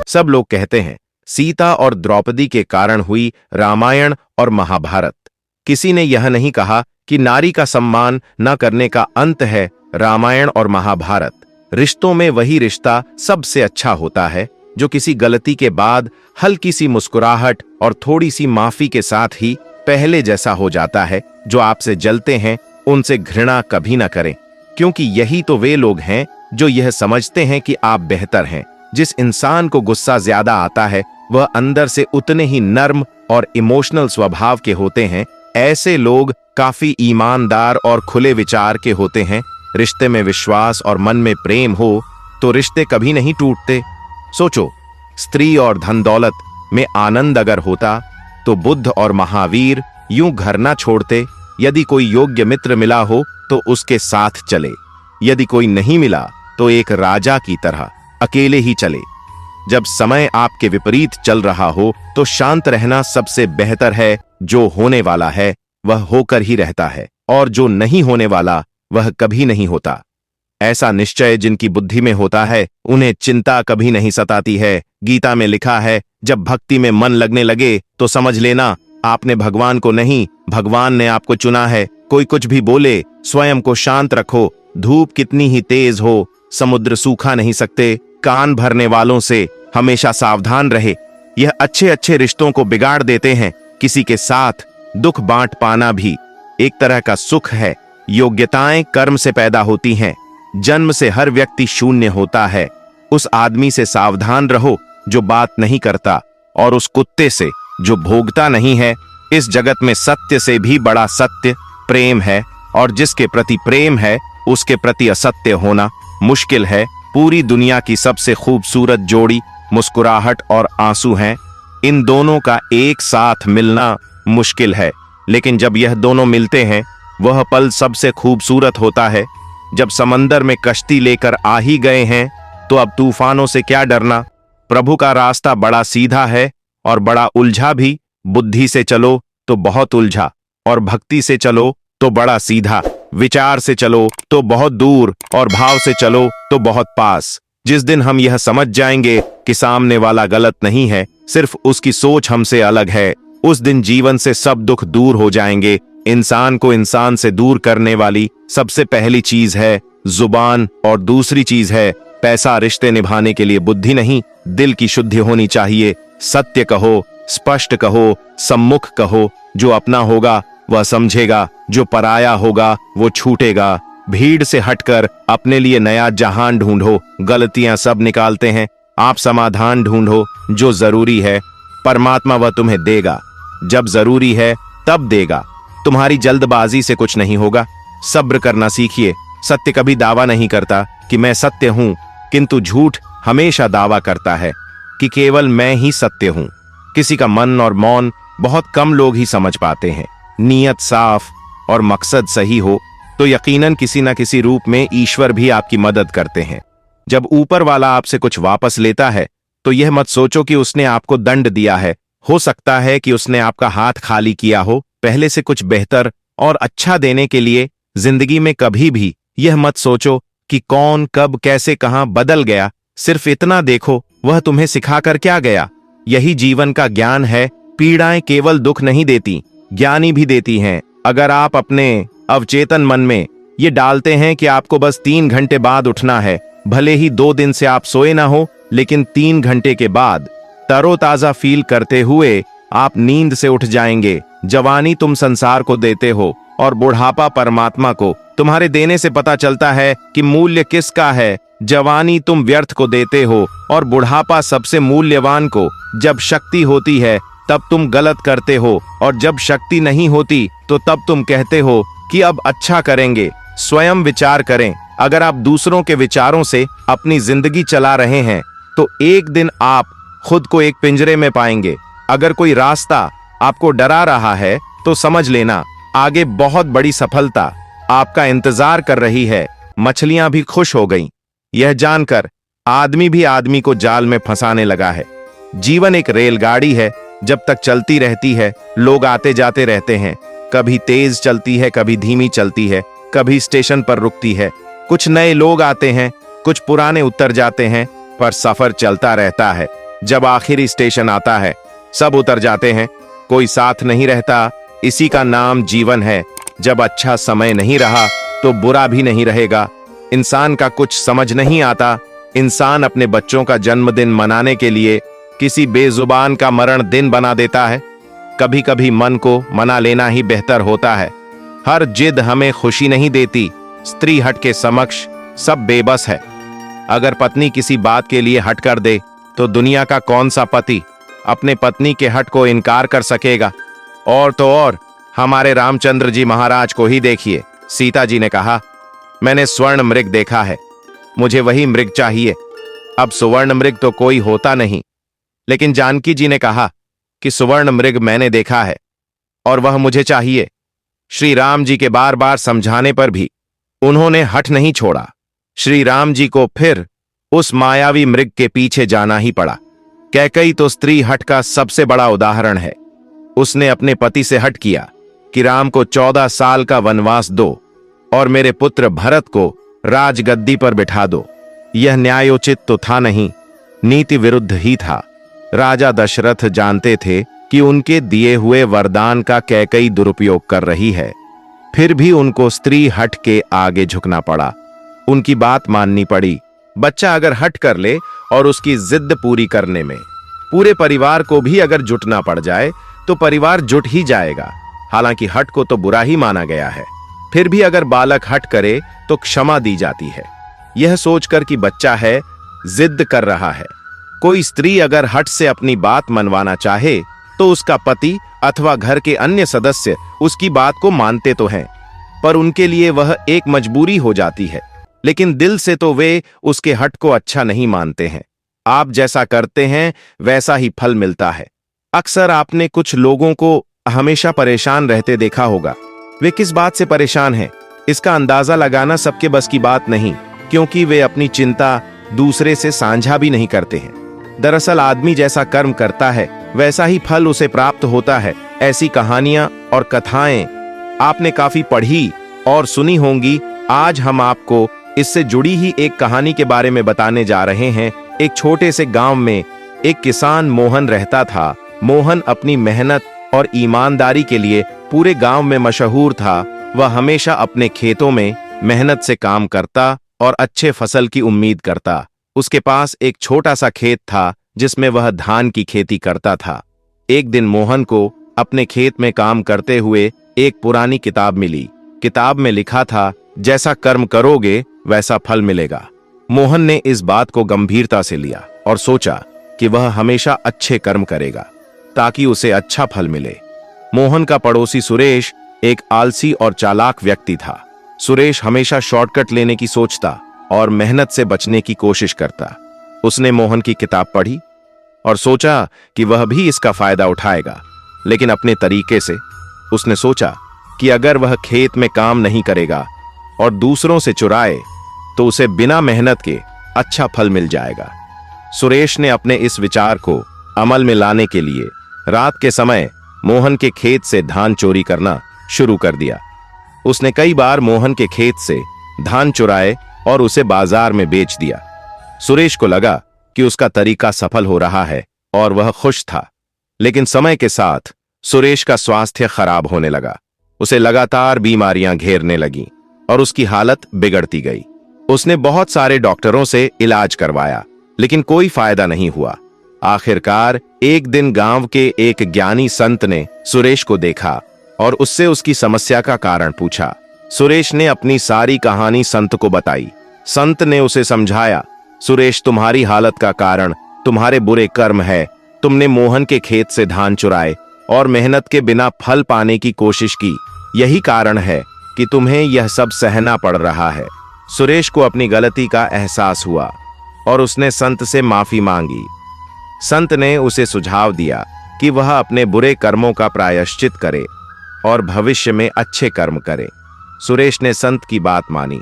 सब लोग कहते हैं सीता और द्रौपदी के कारण हुई रामायण और महाभारत। किसी ने यह नहीं कहा कि नारी का सम्मान न करने का अंत है रामायण और महाभारत। रिश्तों में वही रिश्ता सबसे अच्छा होता है जो किसी गलती के बाद हल्की सी मुस्कुराहट और थोड़ी सी माफी के साथ ही पहले जैसा हो जाता है। जो आपसे जलते हैं उनसे घृणा कभी ना करें, क्योंकि यही तो वे लोग हैं जो यह समझते हैं कि आप बेहतर हैं। जिस इंसान को गुस्सा ज्यादा आता है वह अंदर से उतने ही नर्म और इमोशनल स्वभाव के होते हैं। ऐसे लोग काफी ईमानदार और खुले विचार के होते हैं। रिश्ते में विश्वास और मन में प्रेम हो तो रिश्ते कभी नहीं टूटते। सोचो, स्त्री और धन दौलत में आनंद अगर होता तो बुद्ध और महावीर यूं घर ना छोड़ते। यदि कोई योग्य मित्र मिला हो तो उसके साथ चले, यदि कोई नहीं मिला तो एक राजा की तरह अकेले ही चले। जब समय आपके विपरीत चल रहा हो तो शांत रहना सबसे बेहतर है। जो होने वाला है वह होकर ही रहता है और जो नहीं होने वाला वह कभी नहीं होता। ऐसा निश्चय जिनकी बुद्धि में होता है उन्हें चिंता कभी नहीं सताती है। गीता में लिखा है, जब भक्ति में मन लगने लगे तो समझ लेना आपने भगवान को नहीं, भगवान ने आपको चुना है। कोई कुछ भी बोले, स्वयं को शांत रखो। धूप कितनी ही तेज हो, समुद्र सूखा नहीं सकते। कान भरने वालों से हमेशा सावधान रहे, यह अच्छे अच्छे रिश्तों को बिगाड़ देते हैं। किसी के साथ दुख बांट पाना भी एक तरह का सुख है। योग्यताएं कर्म से पैदा होती हैं। जन्म से हर व्यक्ति शून्य होता है। उस आदमी से सावधान रहो जो बात नहीं करता, और उस कुत्ते से जो भोगता नहीं है। इस जगत में सत्य से भी बड़ा सत्य प्रेम है, और जिसके प्रति प्रेम है उसके प्रति असत्य होना मुश्किल है। पूरी दुनिया की सबसे खूबसूरत जोड़ी मुस्कुराहट और आंसू हैं। इन दोनों का एक साथ मिलना मुश्किल है, लेकिन जब यह दोनों मिलते हैं वह पल सबसे खूबसूरत होता है। जब समंदर में कश्ती लेकर आ ही गए हैं तो अब तूफानों से क्या डरना। प्रभु का रास्ता बड़ा सीधा है और बड़ा उलझा भी। बुद्धि से चलो तो बहुत उलझा, और भक्ति से चलो तो बड़ा सीधा। विचार से चलो तो बहुत दूर, और भाव से चलो तो बहुत पास। जिस दिन हम यह समझ जाएंगे कि सामने वाला गलत नहीं है, सिर्फ उसकी सोच हमसे अलग है, उस दिन जीवन से सब दुख दूर हो जाएंगे। इंसान को इंसान से दूर करने वाली सबसे पहली चीज है जुबान, और दूसरी चीज है पैसा। रिश्ते निभाने के लिए बुद्धि नहीं, दिल की शुद्धि होनी चाहिए। सत्य कहो, स्पष्ट कहो, सम्मुख कहो। जो अपना होगा वह समझेगा, जो पराया होगा वो छूटेगा। भीड़ से हटकर अपने लिए नया जहान ढूंढो। गलतियां सब निकालते हैं, आप समाधान ढूंढो। जो जरूरी है परमात्मा वह तुम्हें देगा, जब जरूरी है तब देगा। तुम्हारी जल्दबाजी से कुछ नहीं होगा। सब्र करना सीखिए। सत्य कभी दावा नहीं करता कि मैं सत्य हूं, किंतु झूठ हमेशा दावा करता है कि केवल मैं ही सत्य हूं। किसी का मन और मौन बहुत कम लोग ही समझ पाते हैं। नीयत साफ और मकसद सही हो तो यकीनन किसी न किसी रूप में ईश्वर भी आपकी मदद करते हैं। जब ऊपर वाला आपसे कुछ वापस लेता है तो यह मत सोचो कि उसने आपको दंड दिया है। हो सकता है कि उसने आपका हाथ खाली किया हो। पहले से कुछ बेहतर और अच्छा देने के लिए जिंदगी में कभी भी यह मत सोचो कि कौन कब कैसे कहां बदल गया। सिर्फ इतना देखो वह तुम्हें सिखाकर क्या गया। यही जीवन का ज्ञान है। पीड़ाएं केवल दुख नहीं देती, ज्ञानी भी देती हैं। अगर आप अपने अवचेतन मन में ये डालते हैं कि आपको बस 3 घंटे बाद उठना है, भले ही 2 दिन से आप सोए ना हो, लेकिन 3 घंटे के बाद तरोताजा फील करते हुए आप नींद से उठ जाएंगे। जवानी तुम संसार को देते हो और बुढ़ापा परमात्मा को। तुम्हारे देने से पता चलता है कि मूल्य किसका है। जवानी तुम व्यर्थ को देते हो और बुढ़ापा सबसे मूल्यवान को। जब शक्ति होती है तब तुम गलत करते हो, और जब शक्ति नहीं होती तो तब तुम कहते हो कि अब अच्छा करेंगे। स्वयं विचार करें। अगर आप दूसरों के विचारों से अपनी जिंदगी चला रहे हैं तो एक दिन आप खुद को एक पिंजरे में पाएंगे। अगर कोई रास्ता आपको डरा रहा है तो समझ लेना आगे बहुत बड़ी सफलता आपका इंतजार कर रही है। मछलियां भी खुश हो गईं, यह जानकर आदमी भी आदमी को जाल में फंसाने लगा है। जीवन एक रेलगाड़ी है, जब तक चलती रहती है लोग आते जाते रहते हैं। कभी तेज चलती है, कभी धीमी चलती है, कभी स्टेशन पर रुकती है। कुछ नए लोग आते हैं, कुछ पुराने उतर जाते हैं, पर सफर चलता रहता है। जब आखिरी स्टेशन आता है सब उतर जाते हैं, कोई साथ नहीं रहता। इसी का नाम जीवन है। जब अच्छा समय नहीं रहा तो बुरा भी नहीं रहेगा। इंसान का कुछ समझ नहीं आता। इंसान अपने बच्चों का जन्मदिन मनाने के लिए किसी बेजुबान का मरण दिन बना देता है। कभी कभी मन को मना लेना ही बेहतर होता है। हर जिद हमें खुशी नहीं देती। स्त्री हट के समक्ष सब बेबस है। अगर पत्नी किसी बात के लिए हट कर दे तो दुनिया का कौन सा पति अपने पत्नी के हट को इनकार कर सकेगा। और तो और हमारे रामचंद्र जी महाराज को ही देखिए। सीता जी ने कहा, मैंने स्वर्ण मृग देखा है, मुझे वही मृग चाहिए। अब सुवर्ण मृग तो कोई होता नहीं, लेकिन जानकी जी ने कहा कि सुवर्ण मृग मैंने देखा है और वह मुझे चाहिए। श्री राम जी के बार बार समझाने पर भी उन्होंने हठ नहीं छोड़ा। श्री राम जी को फिर उस मायावी मृग के पीछे जाना ही पड़ा। कैकई तो स्त्री हठ का सबसे बड़ा उदाहरण है। उसने अपने पति से हठ किया कि राम को 14 साल का वनवास दो और मेरे पुत्र भरत को राजगद्दी पर बिठा दो। यह न्यायोचित तो था नहीं, नीति विरुद्ध ही था। राजा दशरथ जानते थे कि उनके दिए हुए वरदान का कैकई दुरुपयोग कर रही है, फिर भी उनको स्त्री हट के आगे झुकना पड़ा। उनकी बात माननी पड़ी। बच्चा अगर हट कर ले और उसकी जिद पूरी करने में पूरे परिवार को भी अगर जुटना पड़ जाए तो परिवार जुट ही जाएगा। हालांकि हट को तो बुरा ही माना गया है, फिर भी अगर बालक हट करे तो क्षमा दी जाती है। यह सोचकर कि बच्चा है, जिद कर रहा है। कोई स्त्री अगर हट से अपनी बात मनवाना चाहे तो उसका पति अथवा घर के अन्य सदस्य उसकी बात को मानते तो हैं, पर उनके लिए वह एक मजबूरी हो जाती है। लेकिन दिल से तो वे उसके हट को अच्छा नहीं मानते हैं। आप जैसा करते हैं वैसा ही फल मिलता है। अक्सर आपने कुछ लोगों को हमेशा परेशान रहते देखा होगा। वे किस बात से परेशान हैं, इसका अंदाजा लगाना सबके बस की बात नहीं, क्योंकि वे अपनी चिंता दूसरे से साझा भी नहीं करते हैं। दरअसल आदमी जैसा कर्म करता है वैसा ही फल उसे प्राप्त होता है। ऐसी कहानियां और कथाएं आपने काफी पढ़ी और सुनी होंगी। आज हम आपको इससे जुड़ी ही एक कहानी के बारे में बताने जा रहे हैं। एक छोटे से गांव में एक किसान मोहन रहता था। मोहन अपनी मेहनत और ईमानदारी के लिए पूरे गांव में मशहूर था। वह हमेशा अपने खेतों में मेहनत से काम करता और अच्छे फसल की उम्मीद करता। उसके पास एक छोटा सा खेत था जिसमें वह धान की खेती करता था। एक दिन मोहन को अपने खेत में काम करते हुए एक पुरानी किताब मिली। किताब में लिखा था, जैसा कर्म करोगे वैसा फल मिलेगा। मोहन ने इस बात को गंभीरता से लिया और सोचा कि वह हमेशा अच्छे कर्म करेगा ताकि उसे अच्छा फल मिले। मोहन का पड़ोसी सुरेश एक आलसी और चालाक व्यक्ति था। सुरेश हमेशा शॉर्टकट लेने की सोचता और मेहनत से बचने की कोशिश करता। उसने मोहन की किताब पढ़ी और सोचा कि वह भी इसका फायदा उठाएगा, लेकिन अपने तरीके से। उसने सोचा कि अगर वह खेत में काम नहीं करेगा और दूसरों से चुराए तो उसे बिना मेहनत के अच्छा फल मिल जाएगा। सुरेश ने अपने इस विचार को अमल में लाने के लिए रात के समय मोहन के खेत से धान चोरी करना शुरू कर दिया। उसने कई बार मोहन के खेत से धान चुराए और उसे बाजार में बेच दिया। सुरेश को लगा कि उसका तरीका सफल हो रहा है और वह खुश था। लेकिन समय के साथ सुरेश का स्वास्थ्य खराब होने लगा। उसे लगातार बीमारियां घेरने लगीं और उसकी हालत बिगड़ती गई। उसने बहुत सारे डॉक्टरों से इलाज करवाया, लेकिन कोई फायदा नहीं हुआ। आखिरकार एक दिन गांव के एक ज्ञानी संत ने सुरेश को देखा और उससे उसकी समस्या का कारण पूछा। सुरेश ने अपनी सारी कहानी संत को बताई। संत ने उसे समझाया, सुरेश, तुम्हारी हालत का कारण तुम्हारे बुरे कर्म है। तुमने मोहन के खेत से धान चुराए और मेहनत के बिना फल पाने की कोशिश की। यही कारण है कि तुम्हें यह सब सहना पड़ रहा है। सुरेश को अपनी गलती का एहसास हुआ और उसने संत से माफी मांगी। संत ने उसे सुझाव दिया कि वह अपने बुरे कर्मों का प्रायश्चित करे और भविष्य में अच्छे कर्म करे। सुरेश ने संत की बात मानी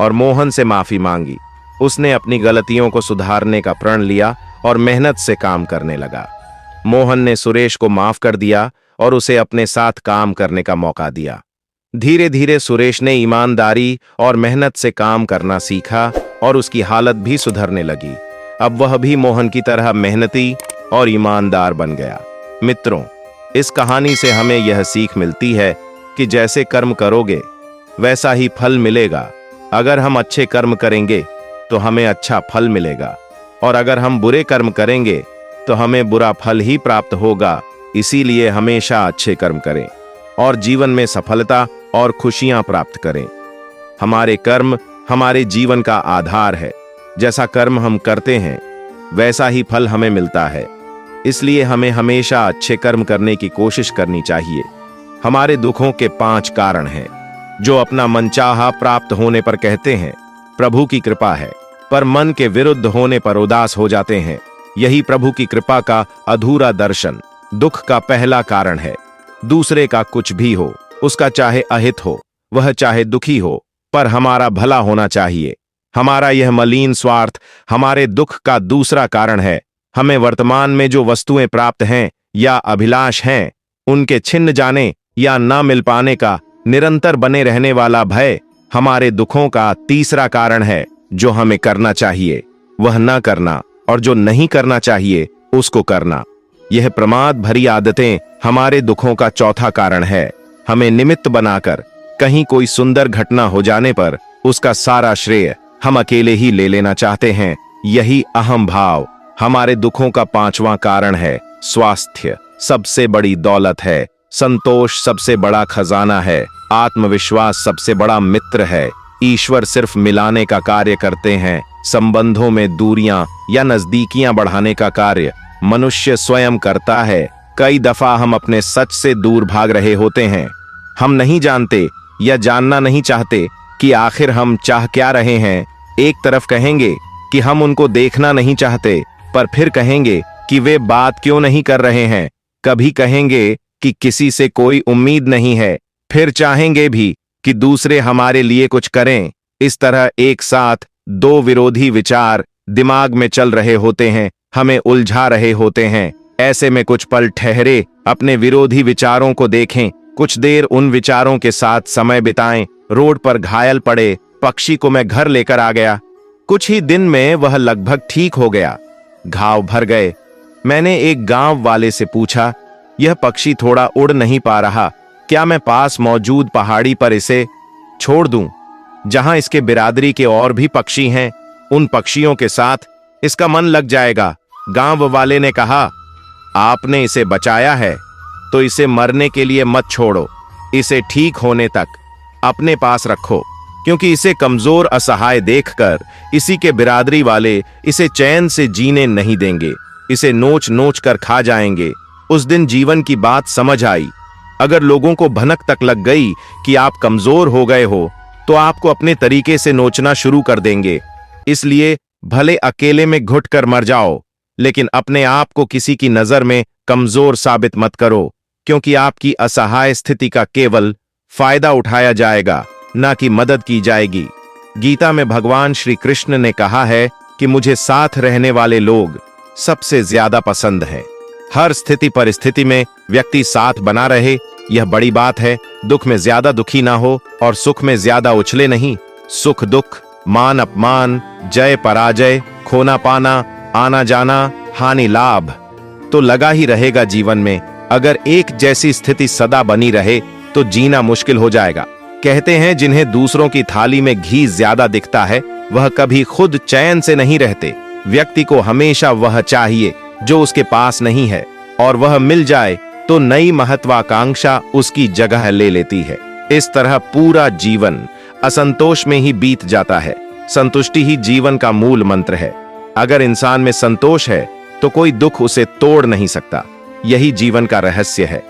और मोहन से माफी मांगी। उसने अपनी गलतियों को सुधारने का प्रण लिया और मेहनत से काम करने लगा। मोहन ने सुरेश को माफ कर दिया और उसे अपने साथ काम करने का मौका दिया। धीरे धीरे सुरेश ने ईमानदारी और मेहनत से काम करना सीखा और उसकी हालत भी सुधरने लगी। अब वह भी मोहन की तरह मेहनती और ईमानदार बन गया। मित्रों, इस कहानी से हमें यह सीख मिलती है कि जैसे कर्म करोगे वैसा ही फल मिलेगा। अगर हम अच्छे कर्म करेंगे तो हमें अच्छा फल मिलेगा, और अगर हम बुरे कर्म करेंगे तो हमें बुरा फल ही प्राप्त होगा। इसीलिए हमेशा अच्छे कर्म करें और जीवन में सफलता और खुशियां प्राप्त करें। हमारे कर्म हमारे जीवन का आधार है। जैसा कर्म हम करते हैं वैसा ही फल हमें मिलता है। इसलिए हमें हमेशा अच्छे कर्म करने की कोशिश करनी चाहिए। हमारे दुखों के 5 कारण हैं जो अपना मनचाहा प्राप्त होने पर कहते हैं प्रभु की कृपा है, पर मन के विरुद्ध होने पर उदास हो जाते हैं। यही प्रभु की कृपा का अधूरा दर्शन दुख का पहला कारण है। दूसरे का कुछ भी हो, उसका चाहे अहित हो, वह चाहे दुखी हो, पर हमारा भला होना चाहिए। हमारा यह मलिन स्वार्थ हमारे दुख का दूसरा कारण है। हमें वर्तमान में जो वस्तुएं प्राप्त हैं या अभिलाष हैं, उनके छिन्न जाने या न मिल पाने का निरंतर बने रहने वाला भय हमारे दुखों का तीसरा कारण है। जो हमें करना चाहिए वह न करना, और जो नहीं करना चाहिए उसको करना। यह प्रमाद भरी आदतें हमारे दुखों का चौथा कारण है। हमें निमित्त बनाकर कहीं कोई सुंदर घटना हो जाने पर उसका सारा श्रेय हम अकेले ही ले लेना चाहते हैं। यही अहम भाव हमारे दुखों का 5वां कारण है। स्वास्थ्य सबसे बड़ी दौलत है, संतोष सबसे बड़ा खजाना है, आत्मविश्वास सबसे बड़ा मित्र है। ईश्वर सिर्फ मिलाने का कार्य करते हैं। संबंधों में दूरियां या नजदीकियां बढ़ाने का कार्य मनुष्य स्वयं करता है। कई दफा हम अपने सच से दूर भाग रहे होते हैं। हम नहीं जानते या जानना नहीं चाहते कि आखिर हम चाह क्या रहे हैं। एक तरफ कहेंगे कि हम उनको देखना नहीं चाहते, पर फिर कहेंगे कि वे बात क्यों नहीं कर रहे हैं। कभी कहेंगे कि किसी से कोई उम्मीद नहीं है, फिर चाहेंगे भी कि दूसरे हमारे लिए कुछ करें। इस तरह एक साथ 2 विरोधी विचार दिमाग में चल रहे होते हैं, हमें उलझा रहे होते हैं। ऐसे में कुछ पल ठहरे, अपने विरोधी विचारों को देखें, कुछ देर उन विचारों के साथ समय बिताएं। रोड पर घायल पड़े पक्षी को मैं घर लेकर आ गया। कुछ ही दिन में वह लगभग ठीक हो गया, घाव भर गए। मैंने एक गांव वाले से पूछा, यह पक्षी थोड़ा उड़ नहीं पा रहा, क्या मैं पास मौजूद पहाड़ी पर इसे छोड़ दूं, जहां इसके बिरादरी के और भी पक्षी हैं? उन पक्षियों के साथ इसका मन लग जाएगा। गांव वाले ने कहा, आपने इसे बचाया है तो इसे मरने के लिए मत छोड़ो, इसे ठीक होने तक अपने पास रखो, क्योंकि इसे कमजोर असहाय देखकर इसी के बिरादरी वाले इसे चैन से जीने नहीं देंगे, इसे नोच नोच कर खा जाएंगे। उस दिन जीवन की बात समझ आई। अगर लोगों को भनक तक लग गई कि आप कमजोर हो गए हो तो आपको अपने तरीके से नोचना शुरू कर देंगे। इसलिए भले अकेले में घुट कर मर जाओ, लेकिन अपने आप को किसी की नजर में कमजोर साबित मत करो, क्योंकि आपकी असहाय स्थिति का केवल फायदा उठाया जाएगा, ना कि मदद की जाएगी। गीता में भगवान श्री कृष्ण ने कहा है कि मुझे साथ रहने वाले लोग सबसे ज्यादा पसंद हैं। हर स्थिति परिस्थिति में व्यक्ति साथ बना रहे, यह बड़ी बात है। दुख में ज्यादा दुखी ना हो और सुख में ज्यादा उछले नहीं। सुख दुख, मान अपमान, जय पराजय, खोना पाना, आना जाना, हानि लाभ तो लगा ही रहेगा जीवन में। अगर एक जैसी स्थिति सदा बनी रहे तो जीना मुश्किल हो जाएगा। कहते हैं जिन्हें दूसरों की थाली में घी ज्यादा दिखता है वह कभी खुद चैन से नहीं रहते। व्यक्ति को हमेशा वह चाहिए जो उसके पास नहीं है, और वह मिल जाए तो नई महत्वाकांक्षा उसकी जगह ले लेती है। इस तरह पूरा जीवन असंतोष में ही बीत जाता है। संतुष्टि ही जीवन का मूल मंत्र है। अगर इंसान में संतोष है तो कोई दुख उसे तोड़ नहीं सकता। यही जीवन का रहस्य है।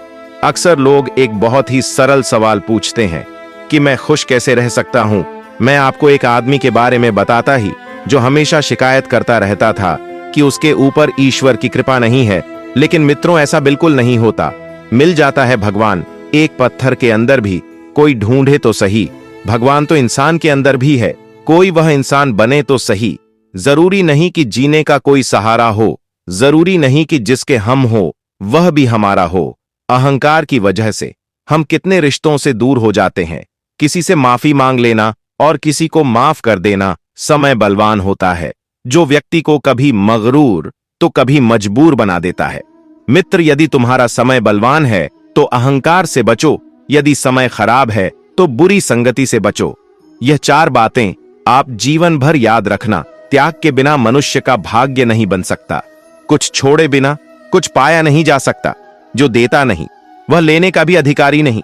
अक्सर लोग एक बहुत ही सरल सवाल पूछते हैं कि मैं खुश कैसे रह सकता हूं। मैं आपको एक आदमी के बारे में बताता ही जो हमेशा शिकायत करता रहता था कि उसके ऊपर ईश्वर की कृपा नहीं है। लेकिन मित्रों, ऐसा बिल्कुल नहीं होता। मिल जाता है भगवान एक पत्थर के अंदर भी। कोई ढूंढे तो सही, भगवान तो इंसान के अंदर भी है। कोई वह इंसान बने तो सही। जरूरी नहीं कि जीने का कोई सहारा हो, जरूरी नहीं कि जिसके हम हो वह भी हमारा हो। अहंकार की वजह से हम कितने रिश्तों से दूर हो जाते हैं। किसी से माफी मांग लेना और किसी को माफ कर देना समय बलवान होता है। जो व्यक्ति को कभी मगरूर तो कभी मजबूर बना देता है। मित्र, यदि तुम्हारा समय बलवान है तो अहंकार से बचो, यदि समय खराब है तो बुरी संगति से बचो। यह 4 बातें आप जीवन भर याद रखना। त्याग के बिना मनुष्य का भाग्य नहीं बन सकता। कुछ छोड़े बिना कुछ पाया नहीं जा सकता। जो देता नहीं वह लेने का भी अधिकारी नहीं।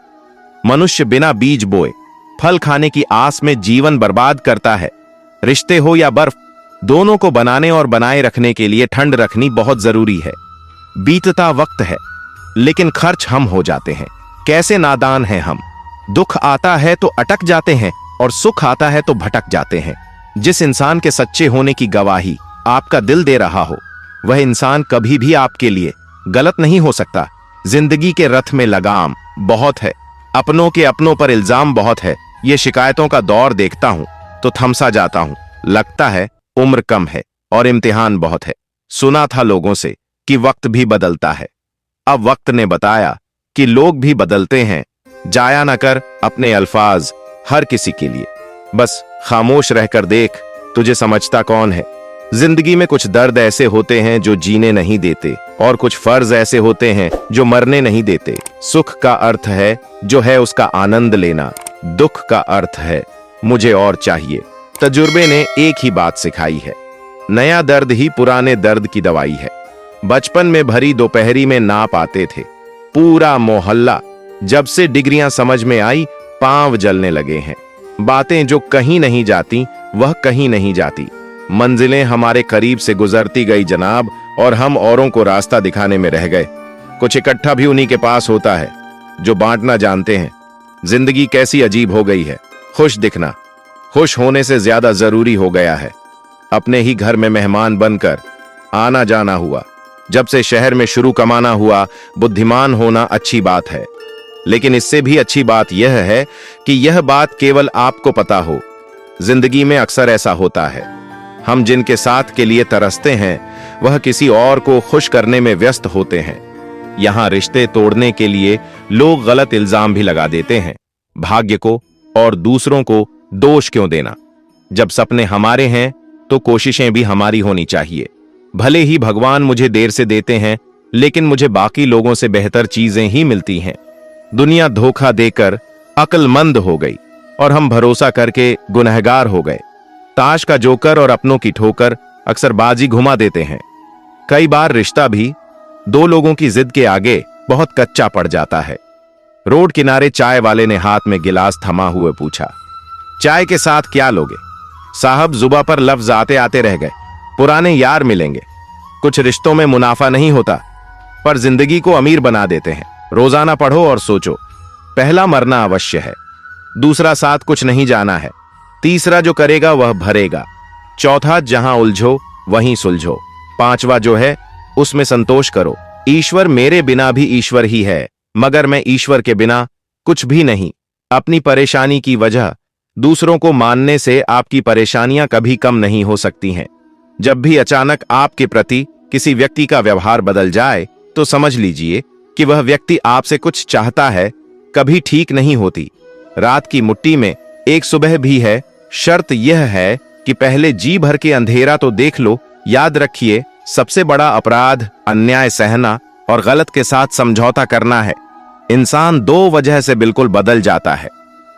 मनुष्य बिना बीज बोए फल खाने की आस में जीवन बर्बाद करता है। रिश्ते हो या बर्फ, दोनों को बनाने और बनाए रखने के लिए ठंड रखनी बहुत जरूरी है। बीतता वक्त है लेकिन खर्च हम हो जाते हैं। कैसे नादान हैं हम। दुख आता है तो अटक जाते हैं और सुख आता है तो भटक जाते हैं। जिस इंसान के सच्चे होने की गवाही आपका दिल दे रहा हो, वह इंसान कभी भी आपके लिए गलत नहीं हो सकता। जिंदगी के रथ में लगाम बहुत है, अपनों के अपनों पर इल्जाम बहुत है। ये शिकायतों का दौर देखता हूं तो थमसा जाता हूं। लगता है उम्र कम है और इम्तिहान बहुत है। सुना था लोगों से कि वक्त भी बदलता है। अब वक्त ने बताया कि लोग भी बदलते हैं। जाया न कर अपने अल्फाज हर किसी के लिए, बस खामोश रहकर देख तुझे समझता कौन है। जिंदगी में कुछ दर्द ऐसे होते हैं जो जीने नहीं देते और कुछ फर्ज ऐसे होते हैं जो मरने नहीं देते। सुख का अर्थ है जो है उसका आनंद लेना, दुख का अर्थ है मुझे और चाहिए। तजुर्बे ने एक ही बात सिखाई है, नया दर्द ही पुराने दर्द की दवाई है। बचपन में भरी दोपहरी में नाप आते थे पूरा मोहल्ला। जब से डिग्रियां समझ में आई पांव जलने लगे हैं। बातें जो कहीं नहीं जाती वह कहीं नहीं जाती। मंजिलें हमारे करीब से गुजरती गई जनाब, और हम औरों को रास्ता दिखाने में रह गए। कुछ इकट्ठा भी उन्हीं के पास होता है जो बांटना जानते हैं। जिंदगी कैसी अजीब हो गई है। खुश दिखना खुश होने से ज्यादा जरूरी हो गया है। अपने ही घर में मेहमान बनकर आना जाना हुआ। जब से शहर में शुरू कमाना हुआ, बुद्धिमान होना अच्छी बात है, लेकिन इससे भी अच्छी बात यह है कि यह बात केवल आपको पता हो। जिंदगी में अक्सर ऐसा होता है, हम जिनके साथ के लिए तरसते हैं वह किसी और को खुश करने में व्यस्त होते हैं। यहां रिश्ते तोड़ने के लिए लोग गलत इल्जाम भी लगा देते हैं। भाग्य को और दूसरों को दोष क्यों देना। जब सपने हमारे हैं तो कोशिशें भी हमारी होनी चाहिए। भले ही भगवान मुझे देर से देते हैं, लेकिन मुझे बाकी लोगों से बेहतर चीजें ही मिलती हैं। दुनिया धोखा देकर अक्लमंद हो गई और हम भरोसा करके गुनहगार हो गए। ताश का जोकर और अपनों की ठोकर अक्सर बाजी घुमा देते हैं। कई बार रिश्ता भी 2 लोगों की जिद के आगे बहुत कच्चा पड़ जाता है। रोड किनारे चाय वाले ने हाथ में गिलास थमा हुए पूछा, चाय के साथ क्या लोगे? साहब जुबा पर लफ्ज आते आते रह गए, पुराने यार मिलेंगे। कुछ रिश्तों में मुनाफा नहीं होता पर जिंदगी को अमीर बना देते हैं। रोजाना पढ़ो और सोचो, पहला मरना अवश्य है, दूसरा साथ कुछ नहीं जाना है, तीसरा जो करेगा वह भरेगा, चौथा जहां उलझो वहीं सुलझो, पांचवा जो है उसमें संतोष करो। ईश्वर मेरे बिना भी ईश्वर ही है, मगर मैं ईश्वर के बिना कुछ भी नहीं। अपनी परेशानी की वजह दूसरों को मानने से आपकी परेशानियां कभी कम नहीं हो सकती हैं। जब भी अचानक आपके प्रति किसी व्यक्ति का व्यवहार बदल जाए तो समझ लीजिए कि वह व्यक्ति आपसे कुछ चाहता है। कभी ठीक नहीं होती रात की मुट्ठी में एक सुबह भी है। शर्त यह है कि पहले जी भर के अंधेरा तो देख लो। याद रखिए, सबसे बड़ा अपराध अन्याय सहना और गलत के साथ समझौता करना है। इंसान 2 वजह से बिल्कुल बदल जाता है,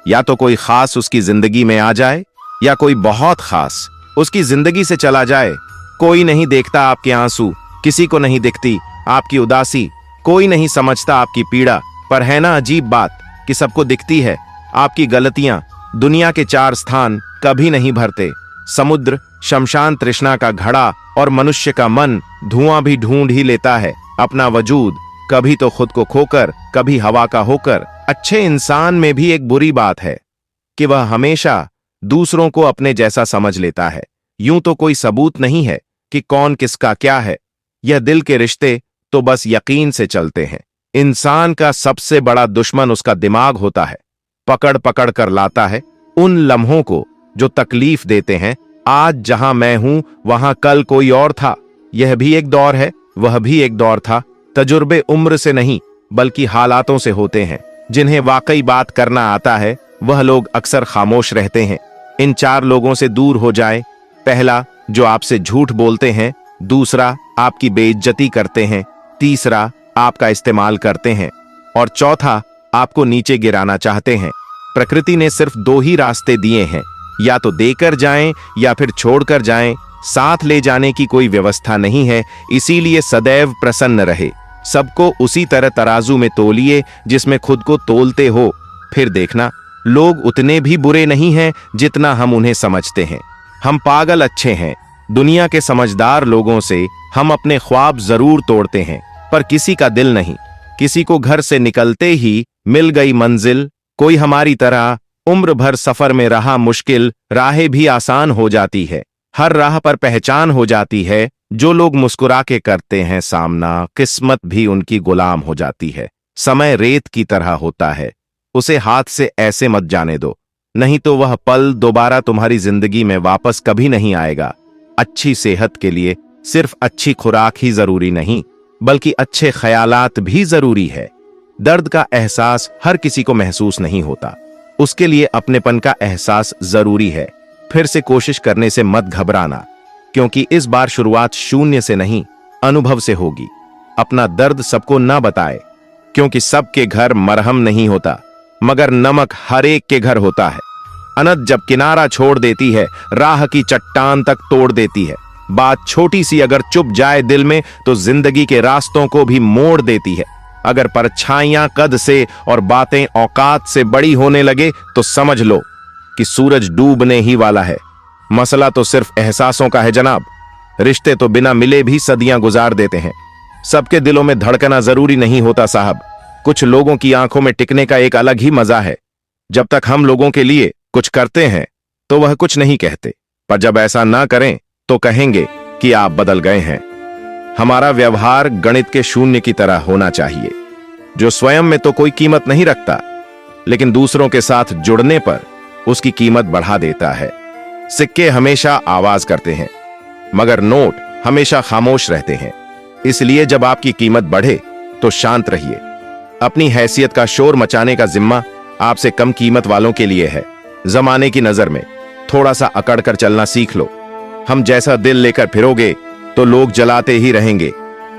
या तो कोई खास उसकी जिंदगी में आ जाए या कोई बहुत खास उसकी जिंदगी से चला जाए। कोई नहीं देखता आपके आंसू, किसी को नहीं दिखती आपकी उदासी, कोई नहीं समझता आपकी पीड़ा, पर है ना अजीब बात कि सबको दिखती है आपकी गलतियां। दुनिया के 4 स्थान कभी नहीं भरते, समुद्र, शमशान, तृष्णा का घड़ा और मनुष्य का मन। धुआं भी ढूंढ ही लेता है अपना वजूद, कभी तो खुद को खोकर, कभी हवा का होकर। अच्छे इंसान में भी एक बुरी बात है कि वह हमेशा दूसरों को अपने जैसा समझ लेता है। यूं तो कोई सबूत नहीं है कि कौन किसका क्या है। यह दिल के रिश्ते तो बस यकीन से चलते हैं। इंसान का सबसे बड़ा दुश्मन उसका दिमाग होता है। पकड़ पकड़ कर लाता है उन लम्हों को जो तकलीफ देते हैं। आज जहां मैं हूं वहां कल कोई और था। यह भी एक दौर है, वह भी एक दौर था। तजुर्बे उम्र से नहीं बल्कि हालातों से होते हैं। जिन्हें वाकई बात करना आता है वह लोग अक्सर खामोश रहते हैं। इन 4 लोगों से दूर हो जाए। पहला, जो आपसे झूठ बोलते हैं, दूसरा आपकी बेइज्जती करते हैं, तीसरा आपका इस्तेमाल करते हैं और चौथा आपको नीचे गिराना चाहते हैं। प्रकृति ने सिर्फ दो ही रास्ते दिए हैं, या तो देकर जाएं या फिर छोड़कर जाएं। साथ ले जाने की कोई व्यवस्था नहीं है। इसीलिए सदैव प्रसन्न रहे। सबको उसी तरह तराजू में तोलिए जिसमें खुद को तोलते हो। फिर देखना, लोग उतने भी बुरे नहीं हैं जितना हम उन्हें समझते हैं। हम पागल अच्छे हैं। दुनिया के समझदार लोगों से हम अपने ख्वाब जरूर तोड़ते हैं, पर किसी का दिल नहीं। किसी को घर से निकलते ही मिल गई मंजिल। कोई हमारी तरह उम्र भर सफर में रहा मुश्किल, राहें भी आसान हो जाती है। हर राह पर पहचान हो जाती है। जो लोग मुस्कुरा के करते हैं सामना, किस्मत भी उनकी गुलाम हो जाती है। समय रेत की तरह होता है, उसे हाथ से ऐसे मत जाने दो, नहीं तो वह पल दोबारा तुम्हारी जिंदगी में वापस कभी नहीं आएगा। अच्छी सेहत के लिए सिर्फ अच्छी खुराक ही जरूरी नहीं, बल्कि अच्छे ख्यालात भी जरूरी है। दर्द का एहसास हर किसी को महसूस नहीं होता, उसके लिए अपनेपन का एहसास जरूरी है। फिर से कोशिश करने से मत घबराना, क्योंकि इस बार शुरुआत शून्य से नहीं, अनुभव से होगी। अपना दर्द सबको ना बताए, क्योंकि सबके घर मरहम नहीं होता, मगर नमक हर एक के घर होता है। अनत जब किनारा छोड़ देती है, राह की चट्टान तक तोड़ देती है। बात छोटी सी अगर चुप जाए दिल में, तो जिंदगी के रास्तों को भी मोड़ देती है। अगर परछाइयां कद से और बातें औकात से बड़ी होने लगे, तो समझ लो कि सूरज डूबने ही वाला है। मसला तो सिर्फ एहसासों का है जनाब। रिश्ते तो बिना मिले भी सदियां गुजार देते हैं। सबके दिलों में धड़कना जरूरी नहीं होता साहब। कुछ लोगों की आंखों में टिकने का एक अलग ही मजा है। जब तक हम लोगों के लिए कुछ करते हैं तो वह कुछ नहीं कहते, पर जब ऐसा ना करें तो कहेंगे कि आप बदल गए हैं। हमारा व्यवहार गणित के शून्य की तरह होना चाहिए, जो स्वयं में तो कोई कीमत नहीं रखता, लेकिन दूसरों के साथ जुड़ने पर उसकी कीमत बढ़ा देता है। सिक्के हमेशा आवाज करते हैं, मगर नोट हमेशा खामोश रहते हैं। इसलिए जब आपकी कीमत बढ़े तो शांत रहिए। अपनी हैसियत का शोर मचाने का जिम्मा आपसे कम कीमत वालों के लिए है। जमाने की नजर में थोड़ा सा अकड़ कर चलना सीख लो। हम जैसा दिल लेकर फिरोगे तो लोग जलाते ही रहेंगे।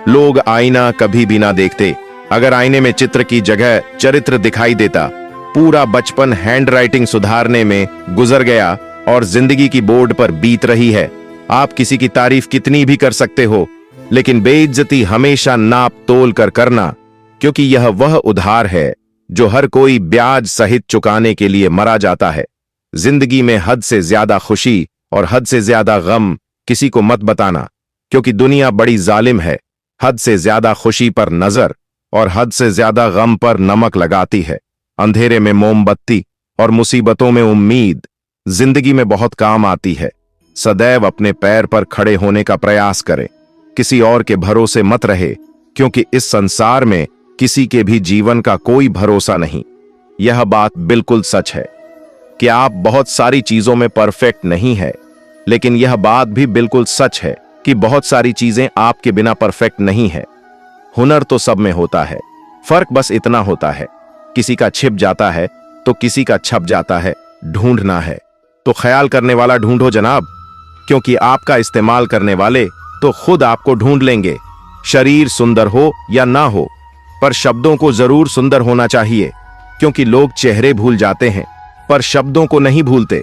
लोग आईना कभी भी ना देखते। अगर आईने में चित्र की जगह चरित्र दिखाई देता, पूरा बचपन हैंडराइटिंग सुधारने में गुजर गया और जिंदगी की बोर्ड पर बीत रही है। आप किसी की तारीफ कितनी भी कर सकते हो, लेकिन बेइज्जती हमेशा नाप तोल कर करना, क्योंकि यह वह उधार है जो हर कोई ब्याज सहित चुकाने के लिए मरा जाता है। जिंदगी में हद से ज्यादा खुशी और हद से ज्यादा गम किसी को मत बताना, क्योंकि दुनिया बड़ी जालिम है। हद से ज्यादा खुशी पर नजर और हद से ज्यादा गम पर नमक लगाती है। अंधेरे में मोमबत्ती और मुसीबतों में उम्मीद जिंदगी में बहुत काम आती है। सदैव अपने पैर पर खड़े होने का प्रयास करें। किसी और के भरोसे मत रहे, क्योंकि इस संसार में किसी के भी जीवन का कोई भरोसा नहीं। यह बात बिल्कुल सच है कि आप बहुत सारी चीजों में परफेक्ट नहीं है, लेकिन यह बात भी बिल्कुल सच है कि बहुत सारी चीजें आपके बिना परफेक्ट नहीं है। हुनर तो सब में होता है, फर्क बस इतना होता है, किसी का छिप जाता है तो किसी का छप जाता है। ढूंढना है तो ख्याल करने वाला ढूंढो जनाब, क्योंकि आपका इस्तेमाल करने वाले तो खुद आपको ढूंढ लेंगे। शरीर सुंदर हो या ना हो, पर शब्दों को जरूर सुंदर होना चाहिए, क्योंकि लोग चेहरे भूल जाते हैं पर शब्दों को नहीं भूलते।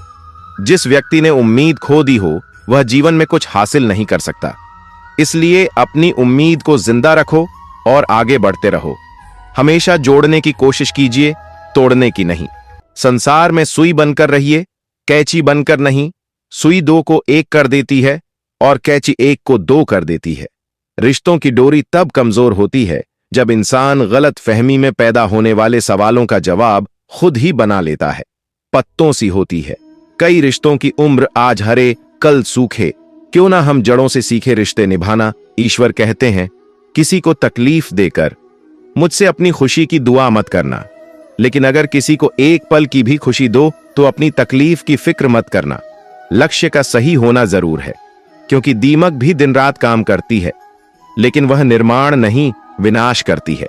जिस व्यक्ति ने उम्मीद खो दी हो, वह जीवन में कुछ हासिल नहीं कर सकता। इसलिए अपनी उम्मीद को जिंदा रखो और आगे बढ़ते रहो। हमेशा जोड़ने की कोशिश कीजिए, तोड़ने की नहीं। संसार में सुई बनकर रहिए, कैंची बनकर नहीं। सुई दो को एक कर देती है और कैंची एक को दो कर देती है। रिश्तों की डोरी तब कमजोर होती है जब इंसान गलत फहमी में पैदा होने वाले सवालों का जवाब खुद ही बना लेता है। पत्तों सी होती है कई रिश्तों की उम्र, आज हरे कल सूखे। क्यों ना हम जड़ों से सीखे रिश्ते निभाना। ईश्वर कहते हैं, किसी को तकलीफ देकर मुझसे अपनी खुशी की दुआ मत करना, लेकिन अगर किसी को एक पल की भी खुशी दो तो अपनी तकलीफ की फिक्र मत करना। लक्ष्य का सही होना जरूर है, क्योंकि दीमक भी दिन रात काम करती है, लेकिन वह निर्माण नहीं, विनाश करती है।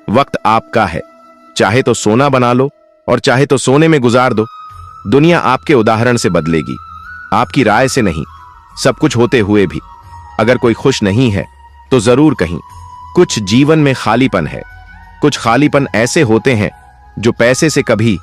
वक्त आपका है, चाहे तो सोना बना लो और चाहे तो सोने में गुजार दो। दुनिया आपके उदाहरण से बदलेगी, आपकी राय से नहीं। सब कुछ होते हुए भी अगर कोई खुश नहीं है तो जरूर कहीं कुछ जीवन में खालीपन है। कुछ खालीपन ऐसे होते हैं जो पैसे से कभी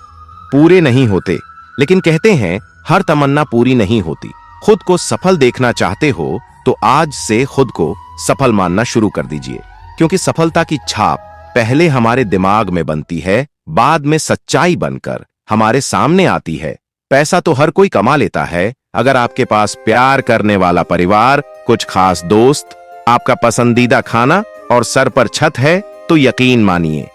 पूरे नहीं होते, लेकिन कहते हैं हर तमन्ना पूरी नहीं होती। खुद को सफल देखना चाहते हो तो आज से खुद को सफल मानना शुरू कर दीजिए, क्योंकि सफलता की छाप पहले हमारे दिमाग में बनती है, बाद में सच्चाई बनकर हमारे सामने आती है। पैसा तो हर कोई कमा लेता है, अगर आपके पास प्यार करने वाला परिवार, कुछ खास दोस्त, आपका पसंदीदा खाना और सर पर छत है तो यकीन मानिए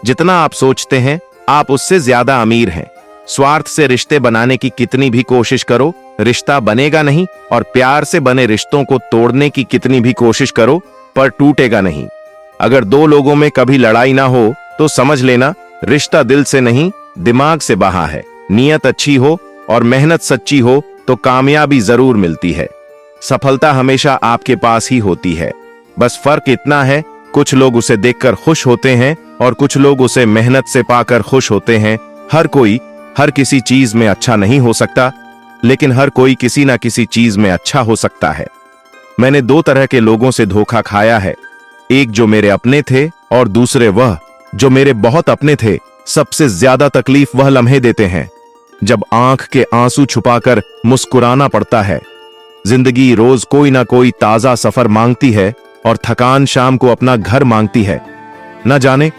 जितना आप सोचते हैं आप उससे ज्यादा अमीर हैं। स्वार्थ से रिश्ते बनाने की कितनी भी कोशिश करो, रिश्ता बनेगा नहीं, और प्यार से बने रिश्तों को तोड़ने की कितनी भी कोशिश करो पर टूटेगा नहीं। अगर दो लोगों में कभी लड़ाई ना हो तो समझ लेना रिश्ता दिल से नहीं दिमाग से बहा है। नियत अच्छी हो और मेहनत सच्ची हो तो कामयाबी जरूर मिलती है। सफलता हमेशा आपके पास ही होती है, बस फर्क इतना है कुछ लोग उसे देखकर खुश होते हैं और कुछ लोग उसे मेहनत से पाकर खुश होते हैं। हर कोई हर किसी चीज में अच्छा नहीं हो सकता, लेकिन हर कोई किसी ना किसी चीज में अच्छा हो सकता है। मैंने दो तरह के लोगों से धोखा खाया है, एक जो मेरे अपने थे और दूसरे वह जो मेरे बहुत अपने थे। सबसे ज्यादा तकलीफ वह लम्हे देते हैं जब आंख के आंसू छुपाकर मुस्कुराना पड़ता है। जिंदगी रोज कोई ना कोई ताजा सफर मांगती है और थकान शाम को अपना घर मांगती है। न जाने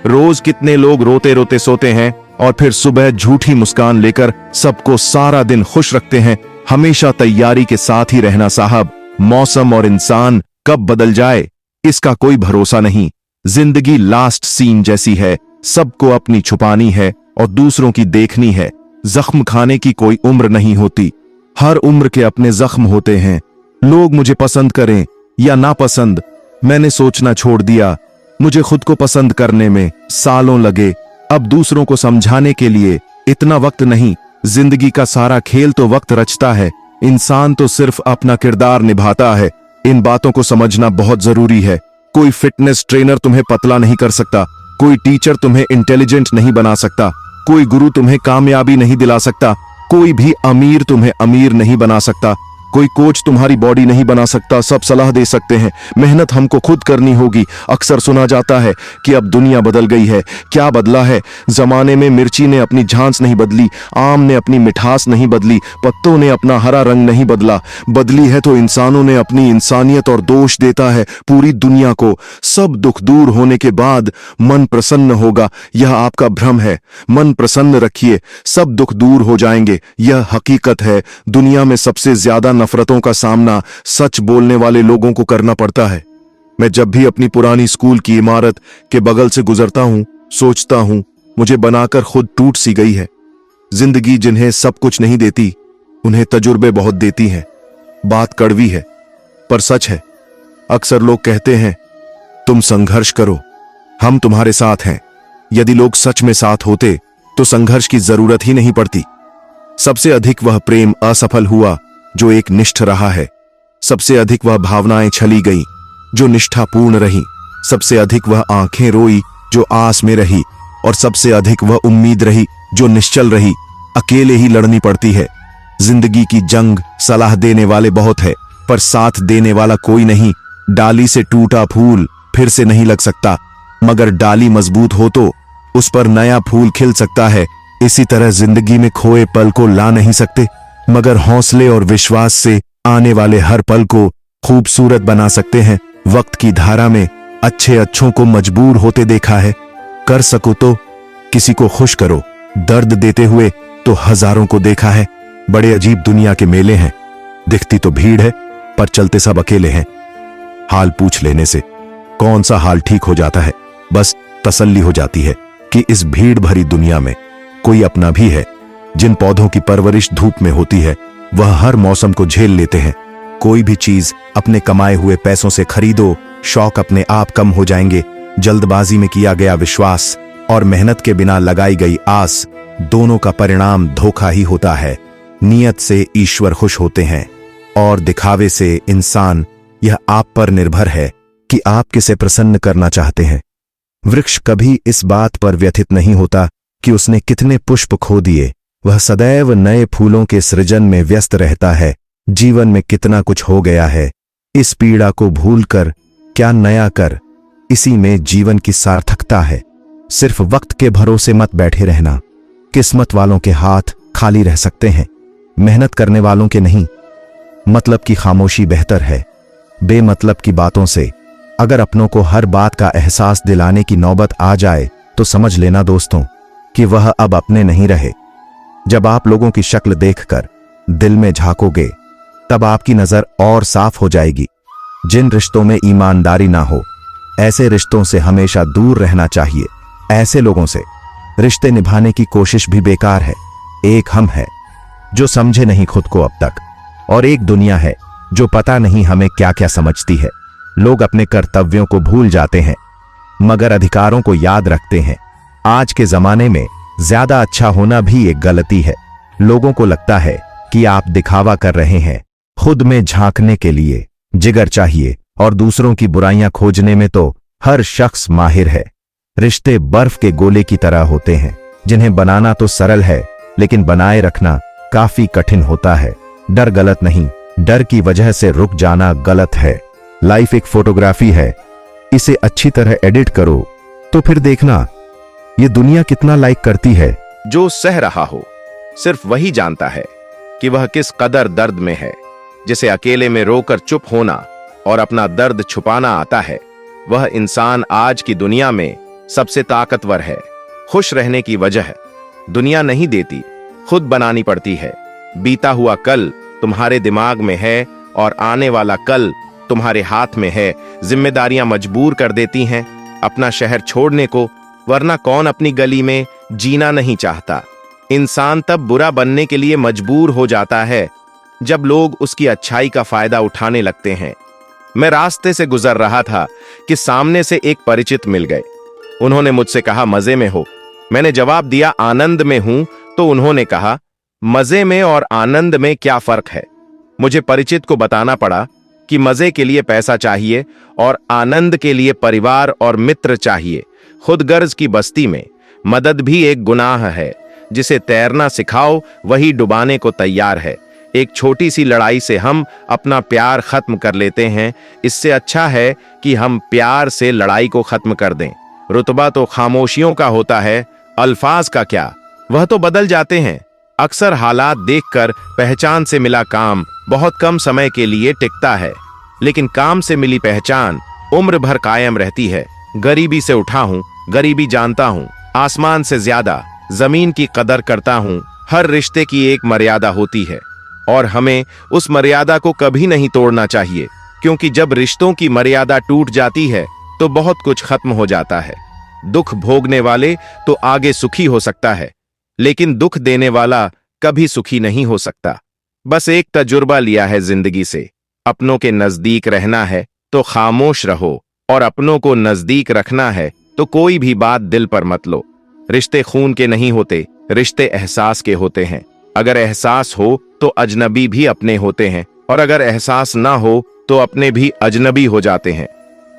रोज कितने लोग रोते रोते सोते हैं और फिर सुबह झूठी मुस्कान लेकर सबको सारा दिन खुश रखते हैं। हमेशा तैयारी के साथ ही रहना साहब, मौसम और इंसान कब बदल जाए इसका कोई भरोसा नहीं। जिंदगी लास्ट सीन जैसी है, सबको अपनी छुपानी है और दूसरों की देखनी है। जख्म खाने की कोई उम्र नहीं होती, हर उम्र के अपने जख्म होते हैं। लोग मुझे पसंद करें या नापसंद, मैंने सोचना छोड़ दिया। मुझे खुद को पसंद करने में सालों लगे, अब दूसरों को समझाने के लिए इतना वक्त नहीं। जिंदगी का सारा खेल तो वक्त रचता है, इंसान तो सिर्फ अपना किरदार निभाता है। इन बातों को समझना बहुत जरूरी है। कोई फिटनेस ट्रेनर तुम्हें पतला नहीं कर सकता, कोई टीचर तुम्हें इंटेलिजेंट नहीं बना सकता, कोई गुरु तुम्हें कामयाबी नहीं दिला सकता, कोई भी अमीर तुम्हें अमीर नहीं बना सकता, कोई कोच तुम्हारी बॉडी नहीं बना सकता। सब सलाह दे सकते हैं, मेहनत हमको खुद करनी होगी। अक्सर सुना जाता है कि अब दुनिया बदल गई है, क्या बदला है? जमाने में मिर्ची ने अपनी झांस नहीं बदली, आम ने अपनी मिठास नहीं बदली, पत्तों ने अपना हरा रंग नहीं बदला। बदली है तो इंसानों ने अपनी इंसानियत, और दोष देता है पूरी दुनिया को। सब दुख दूर होने के बाद मन प्रसन्न होगा, यह आपका भ्रम है। मन प्रसन्न रखिए, सब दुख दूर हो जाएंगे, यह हकीकत है। दुनिया में सबसे ज्यादा नफरतों का सामना सच बोलने वाले लोगों को करना पड़ता है। मैं जब भी अपनी पुरानी स्कूल की इमारत के बगल से गुजरता हूं, सोचता हूं मुझे बनाकर खुद टूट सी गई है। जिंदगी जिन्हें सब कुछ नहीं देती, उन्हें तजुर्बे बहुत देती है। बात कड़वी है पर सच है। अक्सर लोग कहते हैं तुम संघर्ष करो, हम तुम्हारे साथ हैं। यदि लोग सच में साथ होते तो संघर्ष की जरूरत ही नहीं पड़ती। सबसे अधिक वह प्रेम असफल हुआ जो एक निष्ठ रहा है, सबसे अधिक वह भावनाएं छली गई जो निष्ठापूर्ण रही, सबसे अधिक वह आंखें रोई जो आस में रही, और सबसे अधिक वह उम्मीद रही जो निश्चल रही। अकेले ही लड़नी पड़ती है जिंदगी की जंग। सलाह देने वाले बहुत है पर साथ देने वाला कोई नहीं। डाली से टूटा फूल फिर से नहीं लग सकता, मगर डाली मजबूत हो तो उस पर नया फूल खिल सकता है। इसी तरह जिंदगी में खोए पल को ला नहीं सकते, मगर हौसले और विश्वास से आने वाले हर पल को खूबसूरत बना सकते हैं। वक्त की धारा में अच्छे अच्छों को मजबूर होते देखा है। कर सको तो किसी को खुश करो, दर्द देते हुए तो हजारों को देखा है। बड़े अजीब दुनिया के मेले हैं, दिखती तो भीड़ है पर चलते सब अकेले हैं। हाल पूछ लेने से कौन सा हाल ठीक हो जाता है, बस तसल्ली हो जाती है कि इस भीड़ भरी दुनिया में कोई अपना भी है। जिन पौधों की परवरिश धूप में होती है वह हर मौसम को झेल लेते हैं। कोई भी चीज अपने कमाए हुए पैसों से खरीदो, शौक अपने आप कम हो जाएंगे। जल्दबाजी में किया गया विश्वास और मेहनत के बिना लगाई गई आस, दोनों का परिणाम धोखा ही होता है। नियत से ईश्वर खुश होते हैं और दिखावे से इंसान। यह आप पर निर्भर है कि आप किसे प्रसन्न करना चाहते हैं। वृक्ष कभी इस बात पर व्यथित नहीं होता कि उसने कितने पुष्प खो दिए, वह सदैव नए फूलों के सृजन में व्यस्त रहता है। जीवन में कितना कुछ हो गया है, इस पीड़ा को भूलकर क्या नया कर, इसी में जीवन की सार्थकता है। सिर्फ वक्त के भरोसे मत बैठे रहना। किस्मत वालों के हाथ खाली रह सकते हैं, मेहनत करने वालों के नहीं। मतलब की खामोशी बेहतर है बेमतलब की बातों से। अगर अपनों को हर बात का एहसास दिलाने की नौबत आ जाए तो समझ लेना दोस्तों कि वह अब अपने नहीं रहे। जब आप लोगों की शक्ल देखकर दिल में झांकोगे तब आपकी नजर और साफ हो जाएगी। जिन रिश्तों में ईमानदारी ना हो, ऐसे रिश्तों से हमेशा दूर रहना चाहिए। ऐसे लोगों से रिश्ते निभाने की कोशिश भी बेकार है। एक हम है जो समझे नहीं खुद को अब तक, और एक दुनिया है जो पता नहीं हमें क्या क्या समझती है। लोग अपने कर्तव्यों को भूल जाते हैं मगर अधिकारों को याद रखते हैं। आज के जमाने में ज्यादा अच्छा होना भी एक गलती है। लोगों को लगता है कि आप दिखावा कर रहे हैं। खुद में झांकने के लिए जिगर चाहिए और दूसरों की बुराइयां खोजने में तो हर शख्स माहिर है। रिश्ते बर्फ के गोले की तरह होते हैं जिन्हें बनाना तो सरल है लेकिन बनाए रखना काफी कठिन होता है। डर गलत नहीं, डर की वजह से रुक जाना गलत है। लाइफ एक फोटोग्राफी है, इसे अच्छी तरह एडिट करो तो फिर देखना ये दुनिया कितना लाइक करती है। जो सह रहा हो सिर्फ वही जानता है कि वह किस कदर दर्द में है। जिसे अकेले में रोकर चुप होना और अपना दर्द छुपाना आता है, वह इंसान आज की दुनिया में सबसे ताकतवर है। खुश रहने की वजह दुनिया नहीं देती, खुद बनानी पड़ती है। बीता हुआ कल तुम्हारे दिमाग में है और आने वाला कल तुम्हारे हाथ में है। जिम्मेदारियां मजबूर कर देती हैं अपना शहर छोड़ने को, वरना कौन अपनी गली में जीना नहीं चाहता। इंसान तब बुरा बनने के लिए मजबूर हो जाता है जब लोग उसकी अच्छाई का फायदा उठाने लगते हैं। मैं रास्ते से गुजर रहा था कि सामने से एक परिचित मिल गए। उन्होंने मुझसे कहा, मजे में हो? मैंने जवाब दिया, आनंद में हूं। तो उन्होंने कहा, मजे में और आनंद में क्या फर्क है? मुझे परिचित को बताना पड़ा कि मजे के लिए पैसा चाहिए और आनंद के लिए परिवार और मित्र चाहिए। खुदगर्ज की बस्ती में मदद भी एक गुनाह है। जिसे तैरना सिखाओ वही डुबाने को तैयार है। एक छोटी सी लड़ाई से हम अपना प्यार खत्म कर लेते हैं। इससे अच्छा है कि हम प्यार से लड़ाई को खत्म कर दें। रुतबा तो खामोशियों का होता है, अल्फाज का क्या? वह तो बदल जाते हैं। अक्सर हालात देखकर पहचान से मिला काम बहुत कम समय के लिए टिकता है, लेकिन काम से मिली पहचान उम्र भर कायम रहती है। गरीबी से उठा हूं, गरीबी जानता हूं। आसमान से ज्यादा जमीन की कदर करता हूं। हर रिश्ते की एक मर्यादा होती है और हमें उस मर्यादा को कभी नहीं तोड़ना चाहिए, क्योंकि जब रिश्तों की मर्यादा टूट जाती है तो बहुत कुछ खत्म हो जाता है। दुख भोगने वाले तो आगे सुखी हो सकता है, लेकिन दुख देने वाला कभी सुखी नहीं हो सकता। बस एक तजुर्बा लिया है जिंदगी से, अपनों के नजदीक रहना है तो खामोश रहो, और अपनों को नजदीक रखना है तो कोई भी बात दिल पर मत लो। रिश्ते खून के नहीं होते, रिश्ते एहसास के होते हैं। अगर एहसास हो तो अजनबी भी अपने होते हैं, और अगर एहसास ना हो तो अपने भी अजनबी हो जाते हैं।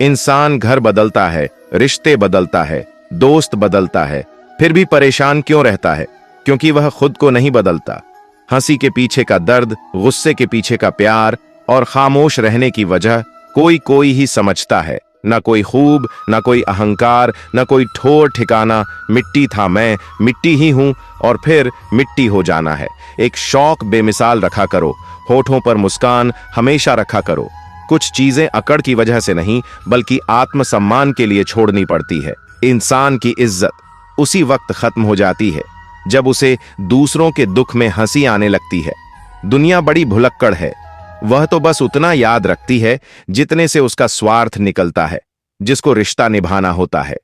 इंसान घर बदलता है, रिश्ते बदलता है, दोस्त बदलता है, फिर भी परेशान क्यों रहता है? क्योंकि वह खुद को नहीं बदलता। हंसी के पीछे का दर्द, गुस्से के पीछे का प्यार और खामोश रहने की वजह कोई ही समझता है। ना कोई खूब, ना कोई अहंकार, ना कोई ठोर ठिकाना। मिट्टी था मैं, मिट्टी ही हूं और फिर मिट्टी हो जाना है। एक शौक बेमिसाल रखा करो, होठों पर मुस्कान हमेशा रखा करो। कुछ चीजें अकड़ की वजह से नहीं बल्कि आत्मसम्मान के लिए छोड़नी पड़ती है। इंसान की इज्जत उसी वक्त खत्म हो जाती है जब उसे दूसरों के दुख में हंसी आने लगती है। दुनिया बड़ी भुलक्कड़ है, वह तो बस उतना याद रखती है जितने से उसका स्वार्थ निकलता है। जिसको रिश्ता निभाना होता है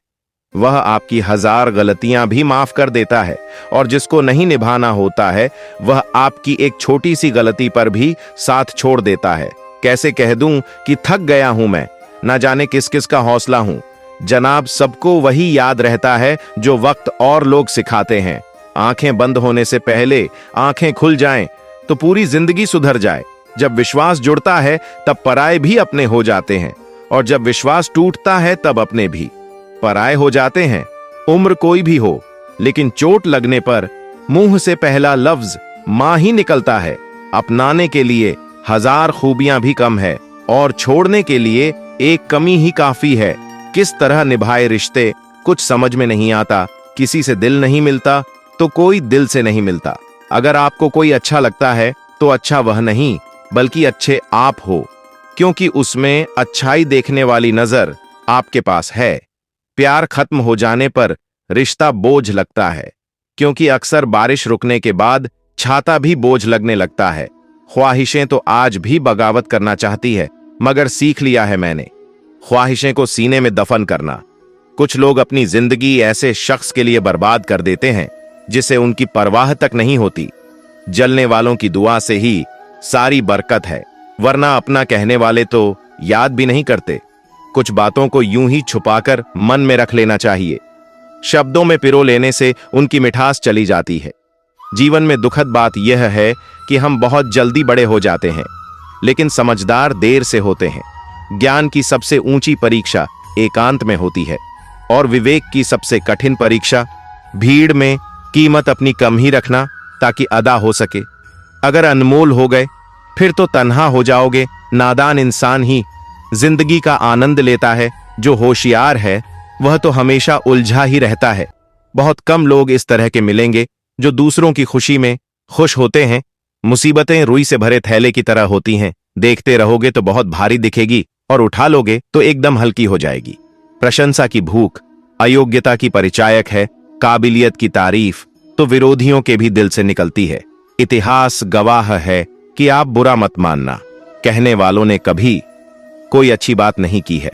वह आपकी 1000 गलतियां भी माफ कर देता है, और जिसको नहीं निभाना होता है वह आपकी एक छोटी सी गलती पर भी साथ छोड़ देता है। कैसे कह दूं कि थक गया हूं मैं, ना जाने किस किस का हौसला हूं। जनाब, सबको वही याद रहता है जो वक्त और लोग सिखाते हैं। आंखें बंद होने से पहले आंखें खुल जाएं तो पूरी जिंदगी सुधर जाए। जब विश्वास जुड़ता है तब पराये भी अपने हो जाते हैं, और जब विश्वास टूटता है तब अपने भी पराये हो जाते हैं। उम्र कोई भी हो, लेकिन चोट लगने पर मुंह से पहला लफ्ज मां ही निकलता है। अपनाने के लिए 1000 खूबियां भी कम है और छोड़ने के लिए एक कमी ही काफी है। किस तरह निभाए रिश्ते कुछ समझ में नहीं आता। किसी से दिल नहीं मिलता तो कोई दिल से नहीं मिलता। अगर आपको कोई अच्छा लगता है तो अच्छा वह नहीं बल्कि अच्छे आप हो, क्योंकि उसमें अच्छाई देखने वाली नजर आपके पास है। प्यार खत्म हो जाने पर रिश्ता बोझ लगता है, क्योंकि अक्सर बारिश रुकने के बाद छाता भी बोझ लगने लगता है। ख्वाहिशें तो आज भी बगावत करना चाहती है, मगर सीख लिया है मैंने ख्वाहिशें को सीने में दफन करना। कुछ लोग अपनी जिंदगी ऐसे शख्स के लिए बर्बाद कर देते हैं जिसे उनकी परवाह तक नहीं होती। जलने वालों की दुआ से ही सारी बरकत है, वरना अपना कहने वाले तो याद भी नहीं करते। कुछ बातों को यूं ही छुपाकर मन में रख लेना चाहिए। शब्दों में पिरो लेने से उनकी मिठास चली जाती है। जीवन में दुखद बात यह है कि हम बहुत जल्दी बड़े हो जाते हैं, लेकिन समझदार देर से होते हैं। ज्ञान की सबसे ऊंची परीक्षा एकांत में होती है और विवेक की सबसे कठिन परीक्षा भीड़ में। कीमत अपनी कम ही रखना ताकि अदा हो सके। अगर अनमोल हो गए फिर तो तन्हा हो जाओगे। नादान इंसान ही जिंदगी का आनंद लेता है, जो होशियार है वह तो हमेशा उलझा ही रहता है। बहुत कम लोग इस तरह के मिलेंगे जो दूसरों की खुशी में खुश होते हैं। मुसीबतें रुई से भरे थैले की तरह होती हैं, देखते रहोगे तो बहुत भारी दिखेगी और उठा लोगे तो एकदम हल्की हो जाएगी। प्रशंसा की भूख अयोग्यता की परिचायक है, काबिलियत की तारीफ तो विरोधियों के भी दिल से निकलती है। इतिहास गवाह है कि आप बुरा मत मानना, कहने वालों ने कभी कोई अच्छी बात नहीं की है।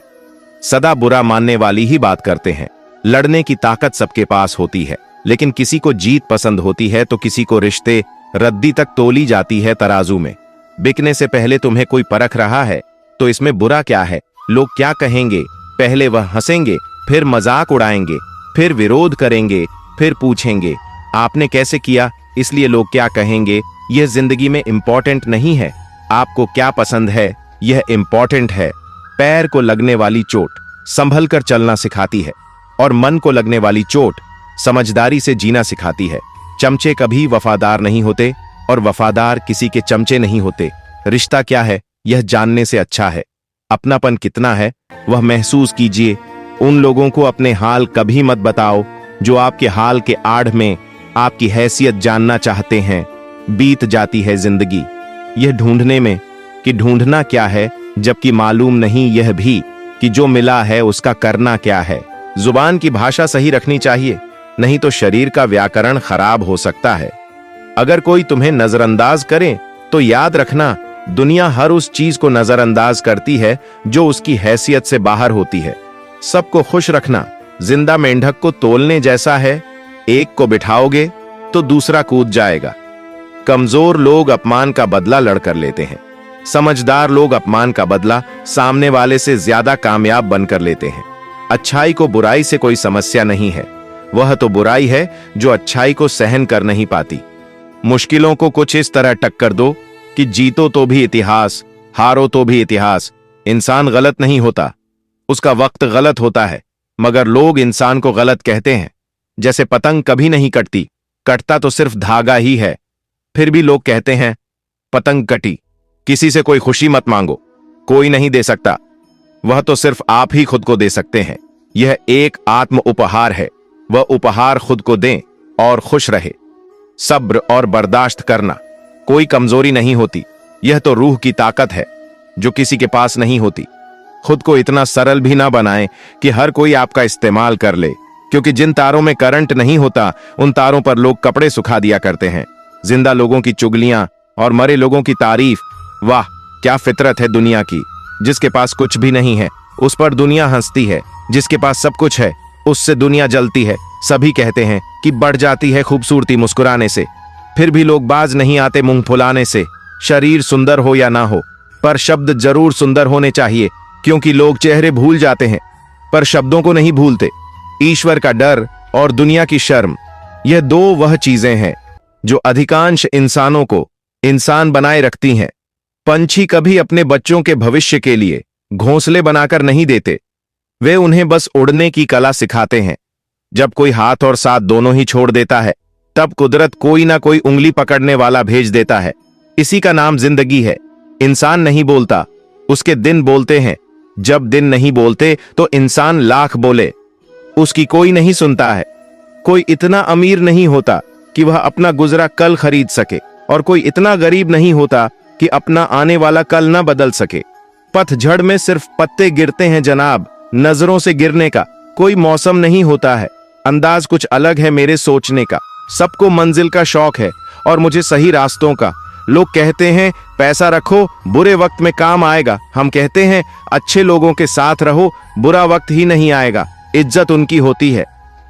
सदा बुरा मानने वाली ही बात करते हैं। लड़ने की ताकत सबके पास होती है, लेकिन किसी को जीत पसंद होती है तो किसी को रिश्ते रद्दी तक तोली जाती है तराजू में। बिकने से पहले तुम्हें कोई परख रहा है तो इसमें बुरा क्या है? लोग क्या कहेंगे? पहले वह हंसेंगे, फिर मजाक उड़ाएंगे, फिर विरोध करेंगे, फिर पूछेंगे आपने कैसे किया, इसलिए लोग क्या कहेंगे। यह जिंदगी में इंपॉर्टेंट नहीं है। आपको क्या पसंद है यह इंपॉर्टेंट है। पैर को लगने वाली चोट संभल कर चलना सिखाती है और मन को लगने वाली चोट समझदारी से जीना सिखाती है। चमचे कभी वफादार नहीं होते और वफादार किसी के चमचे नहीं होते। रिश्ता क्या है यह जानने से अच्छा है। अपनापन कितना है वह महसूस कीजिए। उन लोगों को अपने हाल कभी मत बताओ जो आपके हाल के आड़ में आपकी हैसियत जानना चाहते हैं। बीत जाती है जिंदगी यह ढूंढने में कि ढूंढना क्या है, जबकि मालूम नहीं यह भी कि जो मिला है उसका करना क्या है। जुबान की भाषा सही रखनी चाहिए, नहीं तो शरीर का व्याकरण खराब हो सकता है। अगर कोई तुम्हें नजरअंदाज करे तो याद रखना दुनिया हर उस चीज को नजरअंदाज करती है जो उसकी हैसियत से बाहर होती है। सबको खुश रखना जिंदा मेंढक को तोलने जैसा है। एक को बिठाओगे तो दूसरा कूद जाएगा। कमजोर लोग अपमान का बदला लड़कर लेते हैं, समझदार लोग अपमान का बदला सामने वाले से ज्यादा कामयाब बनकर लेते हैं। अच्छाई को बुराई से कोई समस्या नहीं है, वह तो बुराई है जो अच्छाई को सहन कर नहीं पाती। मुश्किलों को कुछ इस तरह टक्कर दो कि जीतो तो भी इतिहास, हारो तो भी इतिहास। इंसान गलत नहीं होता, उसका वक्त गलत होता है, मगर लोग इंसान को गलत कहते हैं। जैसे पतंग कभी नहीं कटती, कटता तो सिर्फ धागा ही है, फिर भी लोग कहते हैं पतंग कटी। किसी से कोई खुशी मत मांगो, कोई नहीं दे सकता, वह तो सिर्फ आप ही खुद को दे सकते हैं। यह एक आत्म उपहार है, वह उपहार खुद को दें और खुश रहे। सब्र और बर्दाश्त करना कोई कमजोरी नहीं होती, यह तो रूह की ताकत है जो किसी के पास नहीं होती। खुद को इतना सरल भी ना बनाएं कि हर कोई आपका इस्तेमाल कर ले, क्योंकि जिन तारों में करंट नहीं होता उन तारों पर लोग कपड़े सुखा दिया करते हैं। जिंदा लोगों की चुगलियां और मरे लोगों की तारीफ, वाह क्या फितरत है दुनिया की। जिसके पास कुछ भी नहीं है उस पर दुनिया हंसती है, जिसके पास सब कुछ है उससे दुनिया जलती है। सभी कहते हैं कि बढ़ जाती है खूबसूरती मुस्कुराने से, फिर भी लोग बाज नहीं आते मुंह फुलाने से। शरीर सुंदर हो या ना हो, पर शब्द जरूर सुंदर होने चाहिए, क्योंकि लोग चेहरे भूल जाते हैं पर शब्दों को नहीं भूलते। ईश्वर का डर और दुनिया की शर्म, यह दो वह चीजें हैं जो अधिकांश इंसानों को इंसान बनाए रखती हैं। पंछी कभी अपने बच्चों के भविष्य के लिए घोंसले बनाकर नहीं देते, वे उन्हें बस उड़ने की कला सिखाते हैं। जब कोई हाथ और साथ दोनों ही छोड़ देता है, तब कुदरत कोई ना कोई उंगली पकड़ने वाला भेज देता है। इसी का नाम जिंदगी है। इंसान नहीं बोलता, उसके दिन बोलते हैं। जब दिन नहीं बोलते तो इंसान लाख बोले, उसकी कोई नहीं सुनता है। कोई इतना अमीर नहीं होता कि वह अपना गुजरा कल खरीद सके, और कोई इतना गरीब नहीं होता कि अपना आने वाला कल न बदल सके। पतझड़ में सिर्फ पत्ते गिरते हैं जनाब, नजरों से गिरने का कोई मौसम नहीं होता है। अंदाज कुछ अलग है मेरे सोचने का। सबको मंजिल का शौक है और मुझे सही रास्तों का। लोग कहते हैं पैसा रखो, बुरे वक्त में काम आएगा। हम कहते हैं अच्छे लोगों के साथ रहो, बुरा वक्त ही नहीं आएगा। इज्जत उनकी होती है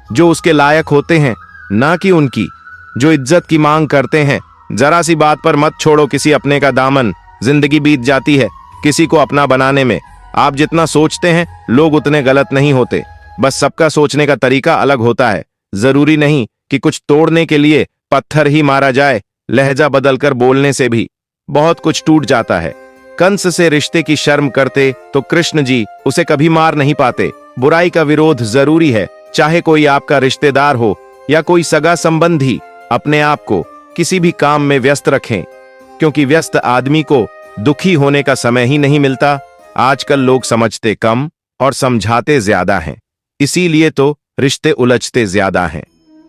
जो उसके लायक होते हैं, ना कि उनकी जो इज्जत की मांग करते हैं। जरा सी बात पर मत छोड़ो किसी अपने का दामन। जिंदगी बीत जाती है किसी को अपना बनाने में। आप जितना सोचते हैं लोग उतने गलत नहीं होते, बस सबका सोचने का तरीका अलग होता है। जरूरी नहीं कि कुछ तोड़ने के लिए पत्थर ही मारा जाए, लहजा बदलकर बोलने से भी बहुत कुछ टूट जाता है। कंस से रिश्ते की शर्म करते तो कृष्ण जी उसे कभी मार नहीं पाते। बुराई का विरोध जरूरी है, चाहे कोई आपका रिश्तेदार हो या कोई सगा संबंधी। अपने आप को किसी भी काम में व्यस्त रखें, क्योंकि व्यस्त आदमी को दुखी होने का समय ही नहीं मिलता। आजकल लोग समझते कम और समझाते ज्यादा हैं, इसीलिए तो रिश्ते उलझते ज्यादा हैं।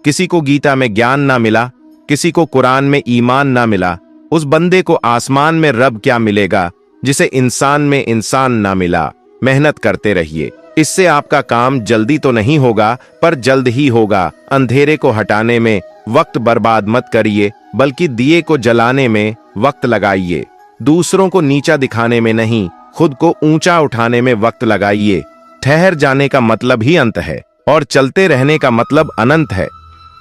किसी को गीता में ज्ञान ना मिला, किसी को कुरान में ईमान ना मिला। उस बंदे को आसमान में रब क्या मिलेगा जिसे इंसान में इंसान ना मिला। मेहनत करते रहिए, इससे आपका काम जल्दी तो नहीं होगा पर जल्द ही होगा। अंधेरे को हटाने में वक्त बर्बाद मत करिए, बल्कि दिए को जलाने में वक्त लगाइए। दूसरों को नीचा दिखाने में नहीं, खुद को ऊंचा उठाने में वक्त लगाइए। ठहर जाने का मतलब ही अंत है और चलते रहने का मतलब अनंत है।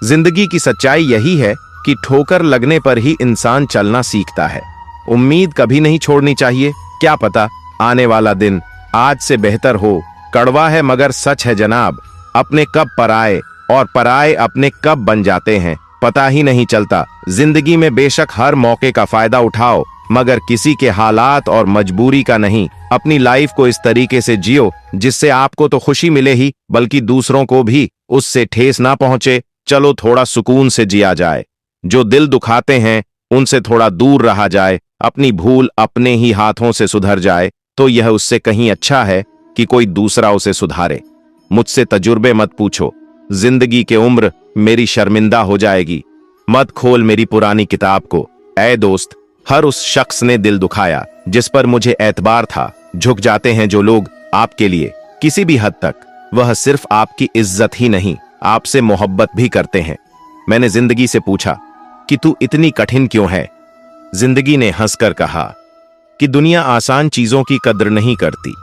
जिंदगी की सच्चाई यही है कि ठोकर लगने पर ही इंसान चलना सीखता है। उम्मीद कभी नहीं छोड़नी चाहिए। क्या पता आने वाला दिन आज से बेहतर हो। कड़वा है मगर सच है जनाब, अपने कब पराए और पराए अपने कब बन जाते हैं पता ही नहीं चलता। जिंदगी में बेशक हर मौके का फायदा उठाओ, मगर किसी के हालात और मजबूरी का नहीं। अपनी लाइफ को इस तरीके से जियो जिससे आपको तो खुशी मिले ही, बल्कि दूसरों को भी उससे ठेस ना पहुंचे। चलो थोड़ा सुकून से जिया जाए। जो दिल दुखाते हैं उनसे थोड़ा दूर रहा जाए। अपनी भूल अपने ही हाथों से सुधर जाए तो यह उससे कहीं अच्छा है कि कोई दूसरा उसे सुधारे। मुझसे तजुर्बे मत पूछो, जिंदगी के उम्र मेरी शर्मिंदा हो जाएगी। मत खोल मेरी पुरानी किताब को। ऐ दोस्त, हर उस शख्स ने दिल दुखाया जिस पर मुझे एतबार था। झुक जाते हैं जो लोग आपके लिए किसी भी हद तक, वह सिर्फ आपकी इज्जत ही नहीं आपसे मोहब्बत भी करते हैं। मैंने जिंदगी से पूछा कि तू इतनी कठिन क्यों है। जिंदगी ने हंसकर कहा कि दुनिया आसान चीजों की कद्र नहीं करती।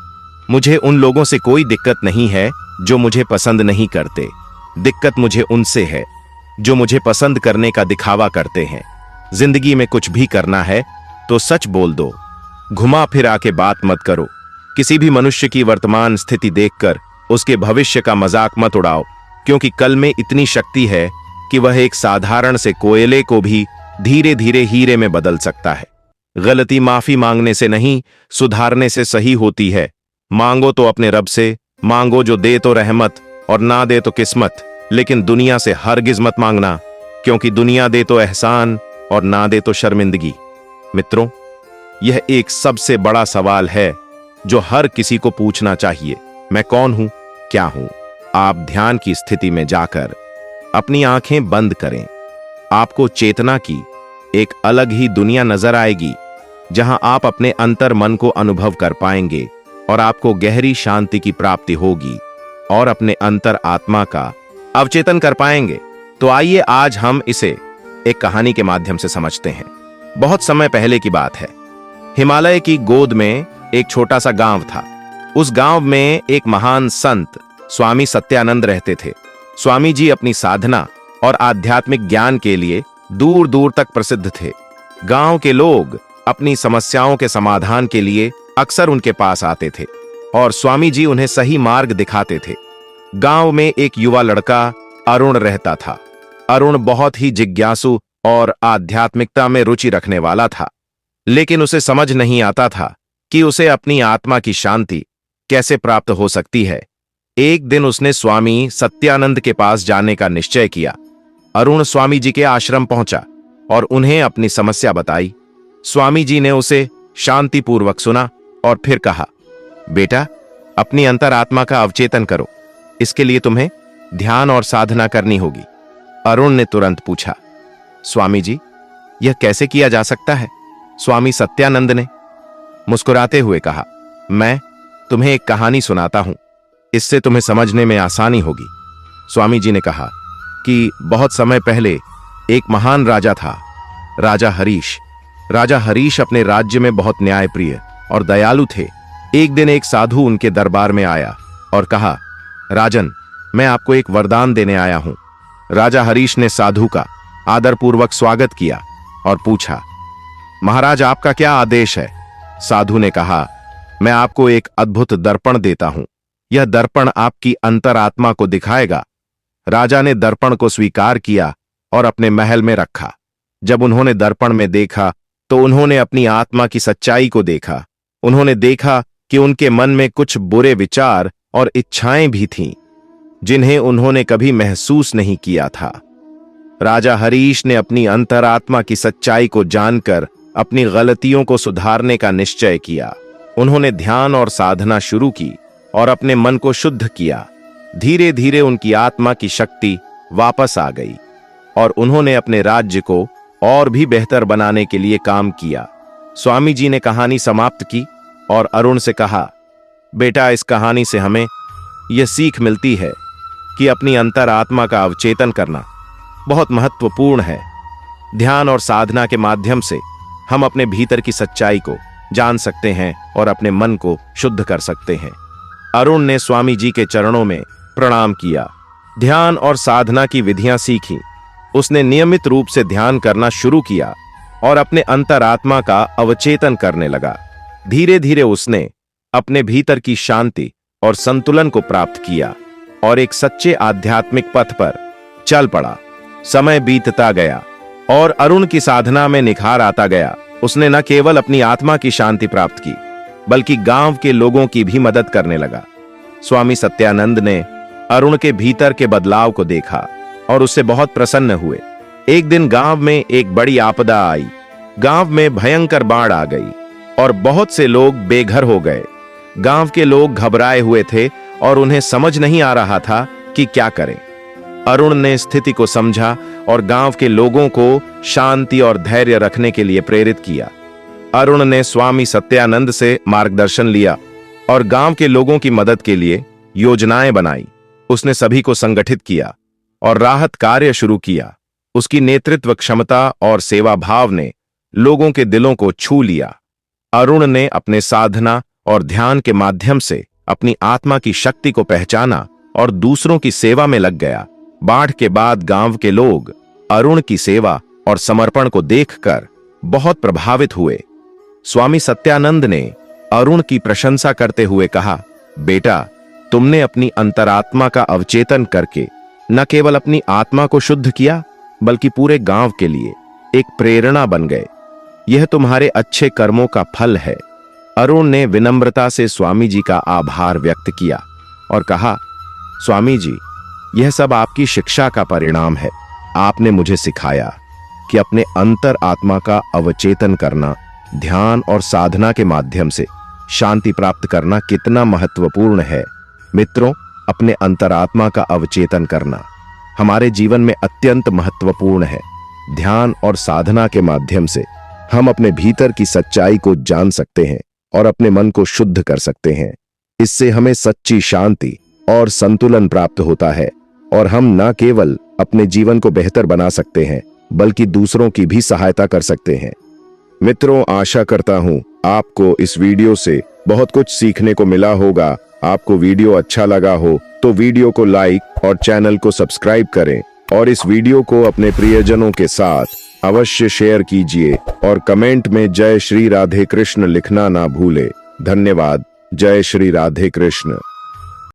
मुझे उन लोगों से कोई दिक्कत नहीं है जो मुझे पसंद नहीं करते। दिक्कत मुझे उनसे है जो मुझे पसंद करने का दिखावा करते हैं। जिंदगी में कुछ भी करना है तो सच बोल दो, घुमा फिरा के बात मत करो। किसी भी मनुष्य की वर्तमान स्थिति देखकर उसके भविष्य का मजाक मत उड़ाओ, क्योंकि कल में इतनी शक्ति है कि वह एक साधारण से कोयले को भी धीरे धीरे हीरे में बदल सकता है। गलती माफी मांगने से नहीं, सुधारने से सही होती है। मांगो तो अपने रब से, मांगो जो दे तो रहमत और ना दे तो किस्मत। लेकिन दुनिया से हरगिज मत मांगना, क्योंकि दुनिया दे तो एहसान और ना दे तो शर्मिंदगी। मित्रों, यह एक सबसे बड़ा सवाल है जो हर किसी को पूछना चाहिए। मैं कौन हूं, क्या हूं? आप ध्यान की स्थिति में जाकर अपनी आंखें बंद करें। आपको चेतना की एक अलग ही दुनिया नजर आएगी, जहां आप अपने अंतर मन को अनुभव कर पाएंगे और आपको गहरी शांति की प्राप्ति होगी और अपने अंतर आत्मा का अवचेतन कर पाएंगे। तो आइए आज हम इसे एक कहानी के माध्यम से समझते हैं। बहुत समय पहले की बात है। हिमालय की गोद में एक छोटा सा गांव था। उस गांव में एक महान संत स्वामी सत्यानंद रहते थे। स्वामी जी अपनी साधना और आध्यात्मिक ज्ञान के लिए दूर दूर तक प्रसिद्ध थे। गांव के लोग अपनी समस्याओं के समाधान के लिए अक्सर उनके पास आते थे और स्वामी जी उन्हें सही मार्ग दिखाते थे। गांव में एक युवा लड़का अरुण रहता था। अरुण बहुत ही जिज्ञासु और आध्यात्मिकता में रुचि रखने वाला था, लेकिन उसे समझ नहीं आता था कि उसे अपनी आत्मा की शांति कैसे प्राप्त हो सकती है। एक दिन उसने स्वामी सत्यानंद के पास जाने का निश्चय किया। अरुण स्वामी जी के आश्रम पहुंचा और उन्हें अपनी समस्या बताई। स्वामी जी ने उसे शांतिपूर्वक सुना और फिर कहा, बेटा, अपनी अंतरात्मा का अवचेतन करो। इसके लिए तुम्हें ध्यान और साधना करनी होगी। अरुण ने तुरंत पूछा, स्वामी जी, यह कैसे किया जा सकता है? स्वामी सत्यानंद ने मुस्कुराते हुए कहा, मैं तुम्हें एक कहानी सुनाता हूं, इससे तुम्हें समझने में आसानी होगी। स्वामी जी ने कहा कि बहुत समय पहले एक महान राजा था, राजा हरीश। राजा हरीश अपने राज्य में बहुत न्यायप्रिय और दयालु थे। एक दिन एक साधु उनके दरबार में आया और कहा, राजन, मैं आपको एक वरदान देने आया हूं। राजा हरीश ने साधु का आदरपूर्वक स्वागत किया और पूछा, महाराज, आपका क्या आदेश है? साधु ने कहा, मैं आपको एक अद्भुत दर्पण देता हूं। यह दर्पण आपकी अंतरात्मा को दिखाएगा। राजा ने दर्पण को स्वीकार किया और अपने महल में रखा। जब उन्होंने दर्पण में देखा तो उन्होंने अपनी आत्मा की सच्चाई को देखा। उन्होंने देखा कि उनके मन में कुछ बुरे विचार और इच्छाएं भी थीं, जिन्हें उन्होंने कभी महसूस नहीं किया था। राजा हरीश ने अपनी अंतरात्मा की सच्चाई को जानकर अपनी गलतियों को सुधारने का निश्चय किया। उन्होंने ध्यान और साधना शुरू की और अपने मन को शुद्ध किया। धीरे धीरे उनकी आत्मा की शक्ति वापस आ गई और उन्होंने अपने राज्य को और भी बेहतर बनाने के लिए काम किया। स्वामी जी ने कहानी समाप्त की और अरुण से कहा, बेटा, इस कहानी से हमें यह सीख मिलती है कि अपनी अंतरात्मा का अवचेतन करना बहुत महत्वपूर्ण है। ध्यान और साधना के माध्यम से हम अपने भीतर की सच्चाई को जान सकते हैं और अपने मन को शुद्ध कर सकते हैं। अरुण ने स्वामी जी के चरणों में प्रणाम किया, ध्यान और साधना की विधियां सीखी। उसने नियमित रूप से ध्यान करना शुरू किया और अपने अंतरात्मा का अवचेतन करने लगा। धीरे धीरे उसने अपने भीतर की शांति और संतुलन को प्राप्त किया और एक सच्चे आध्यात्मिक पथ पर चल पड़ा। समय बीतता गया और अरुण की साधना में निखार आता गया। उसने न केवल अपनी आत्मा की शांति प्राप्त की, बल्कि गांव के लोगों की भी मदद करने लगा। स्वामी सत्यानंद ने अरुण के भीतर के बदलाव को देखा और उससे बहुत प्रसन्न हुए। एक दिन गांव में एक बड़ी आपदा आई। गांव में भयंकर बाढ़ आ गई और बहुत से लोग बेघर हो गए। गांव के लोग घबराए हुए थे और उन्हें समझ नहीं आ रहा था कि क्या करें। अरुण ने स्थिति को समझा और गांव के लोगों को शांति और धैर्य रखने के लिए प्रेरित किया। अरुण ने स्वामी सत्यानंद से मार्गदर्शन लिया और गांव के लोगों की मदद के लिए योजनाएं बनाई। उसने सभी को संगठित किया और राहत कार्य शुरू किया। उसकी नेतृत्व क्षमता और सेवा भाव ने लोगों के दिलों को छू लिया। अरुण ने अपने साधना और ध्यान के माध्यम से अपनी आत्मा की शक्ति को पहचाना और दूसरों की सेवा में लग गया। बाढ़ के बाद गांव के लोग अरुण की सेवा और समर्पण को देखकर बहुत प्रभावित हुए। स्वामी सत्यानंद ने अरुण की प्रशंसा करते हुए कहा, बेटा, तुमने अपनी अंतरात्मा का अवचेतन करके न केवल अपनी आत्मा को शुद्ध किया, बल्कि पूरे गांव के लिए एक प्रेरणा बन गए। यह तुम्हारे अच्छे कर्मों का फल है। अरुण ने विनम्रता से स्वामी जी का आभार व्यक्त किया और कहा, स्वामी जी, यह सब आपकी शिक्षा का परिणाम है। आपने मुझे सिखाया कि अपने अंतर आत्मा का अवचेतन करना, ध्यान और साधना के माध्यम से शांति प्राप्त करना कितना महत्वपूर्ण है। मित्रों, अपने अंतरात्मा का अवचेतन करना हमारे जीवन में अत्यंत महत्वपूर्ण है। ध्यान और साधना के माध्यम से हम अपने भीतर की सच्चाई को जान सकते हैं और अपने मन को शुद्ध कर सकते हैं। इससे हमें सच्ची शांति और संतुलन प्राप्त होता है और हम न केवल अपने जीवन को बेहतर बना सकते हैं, बल्कि दूसरों की भी सहायता कर सकते हैं। मित्रों, आशा करता हूं आपको इस वीडियो से बहुत कुछ सीखने को मिला होगा। आपको वीडियो अच्छा लगा हो तो वीडियो को लाइक और चैनल को सब्सक्राइब करें और इस वीडियो को अपने प्रियजनों के साथ अवश्य शेयर कीजिए और कमेंट में जय श्री राधे कृष्ण लिखना ना भूले। धन्यवाद। जय श्री राधे कृष्ण।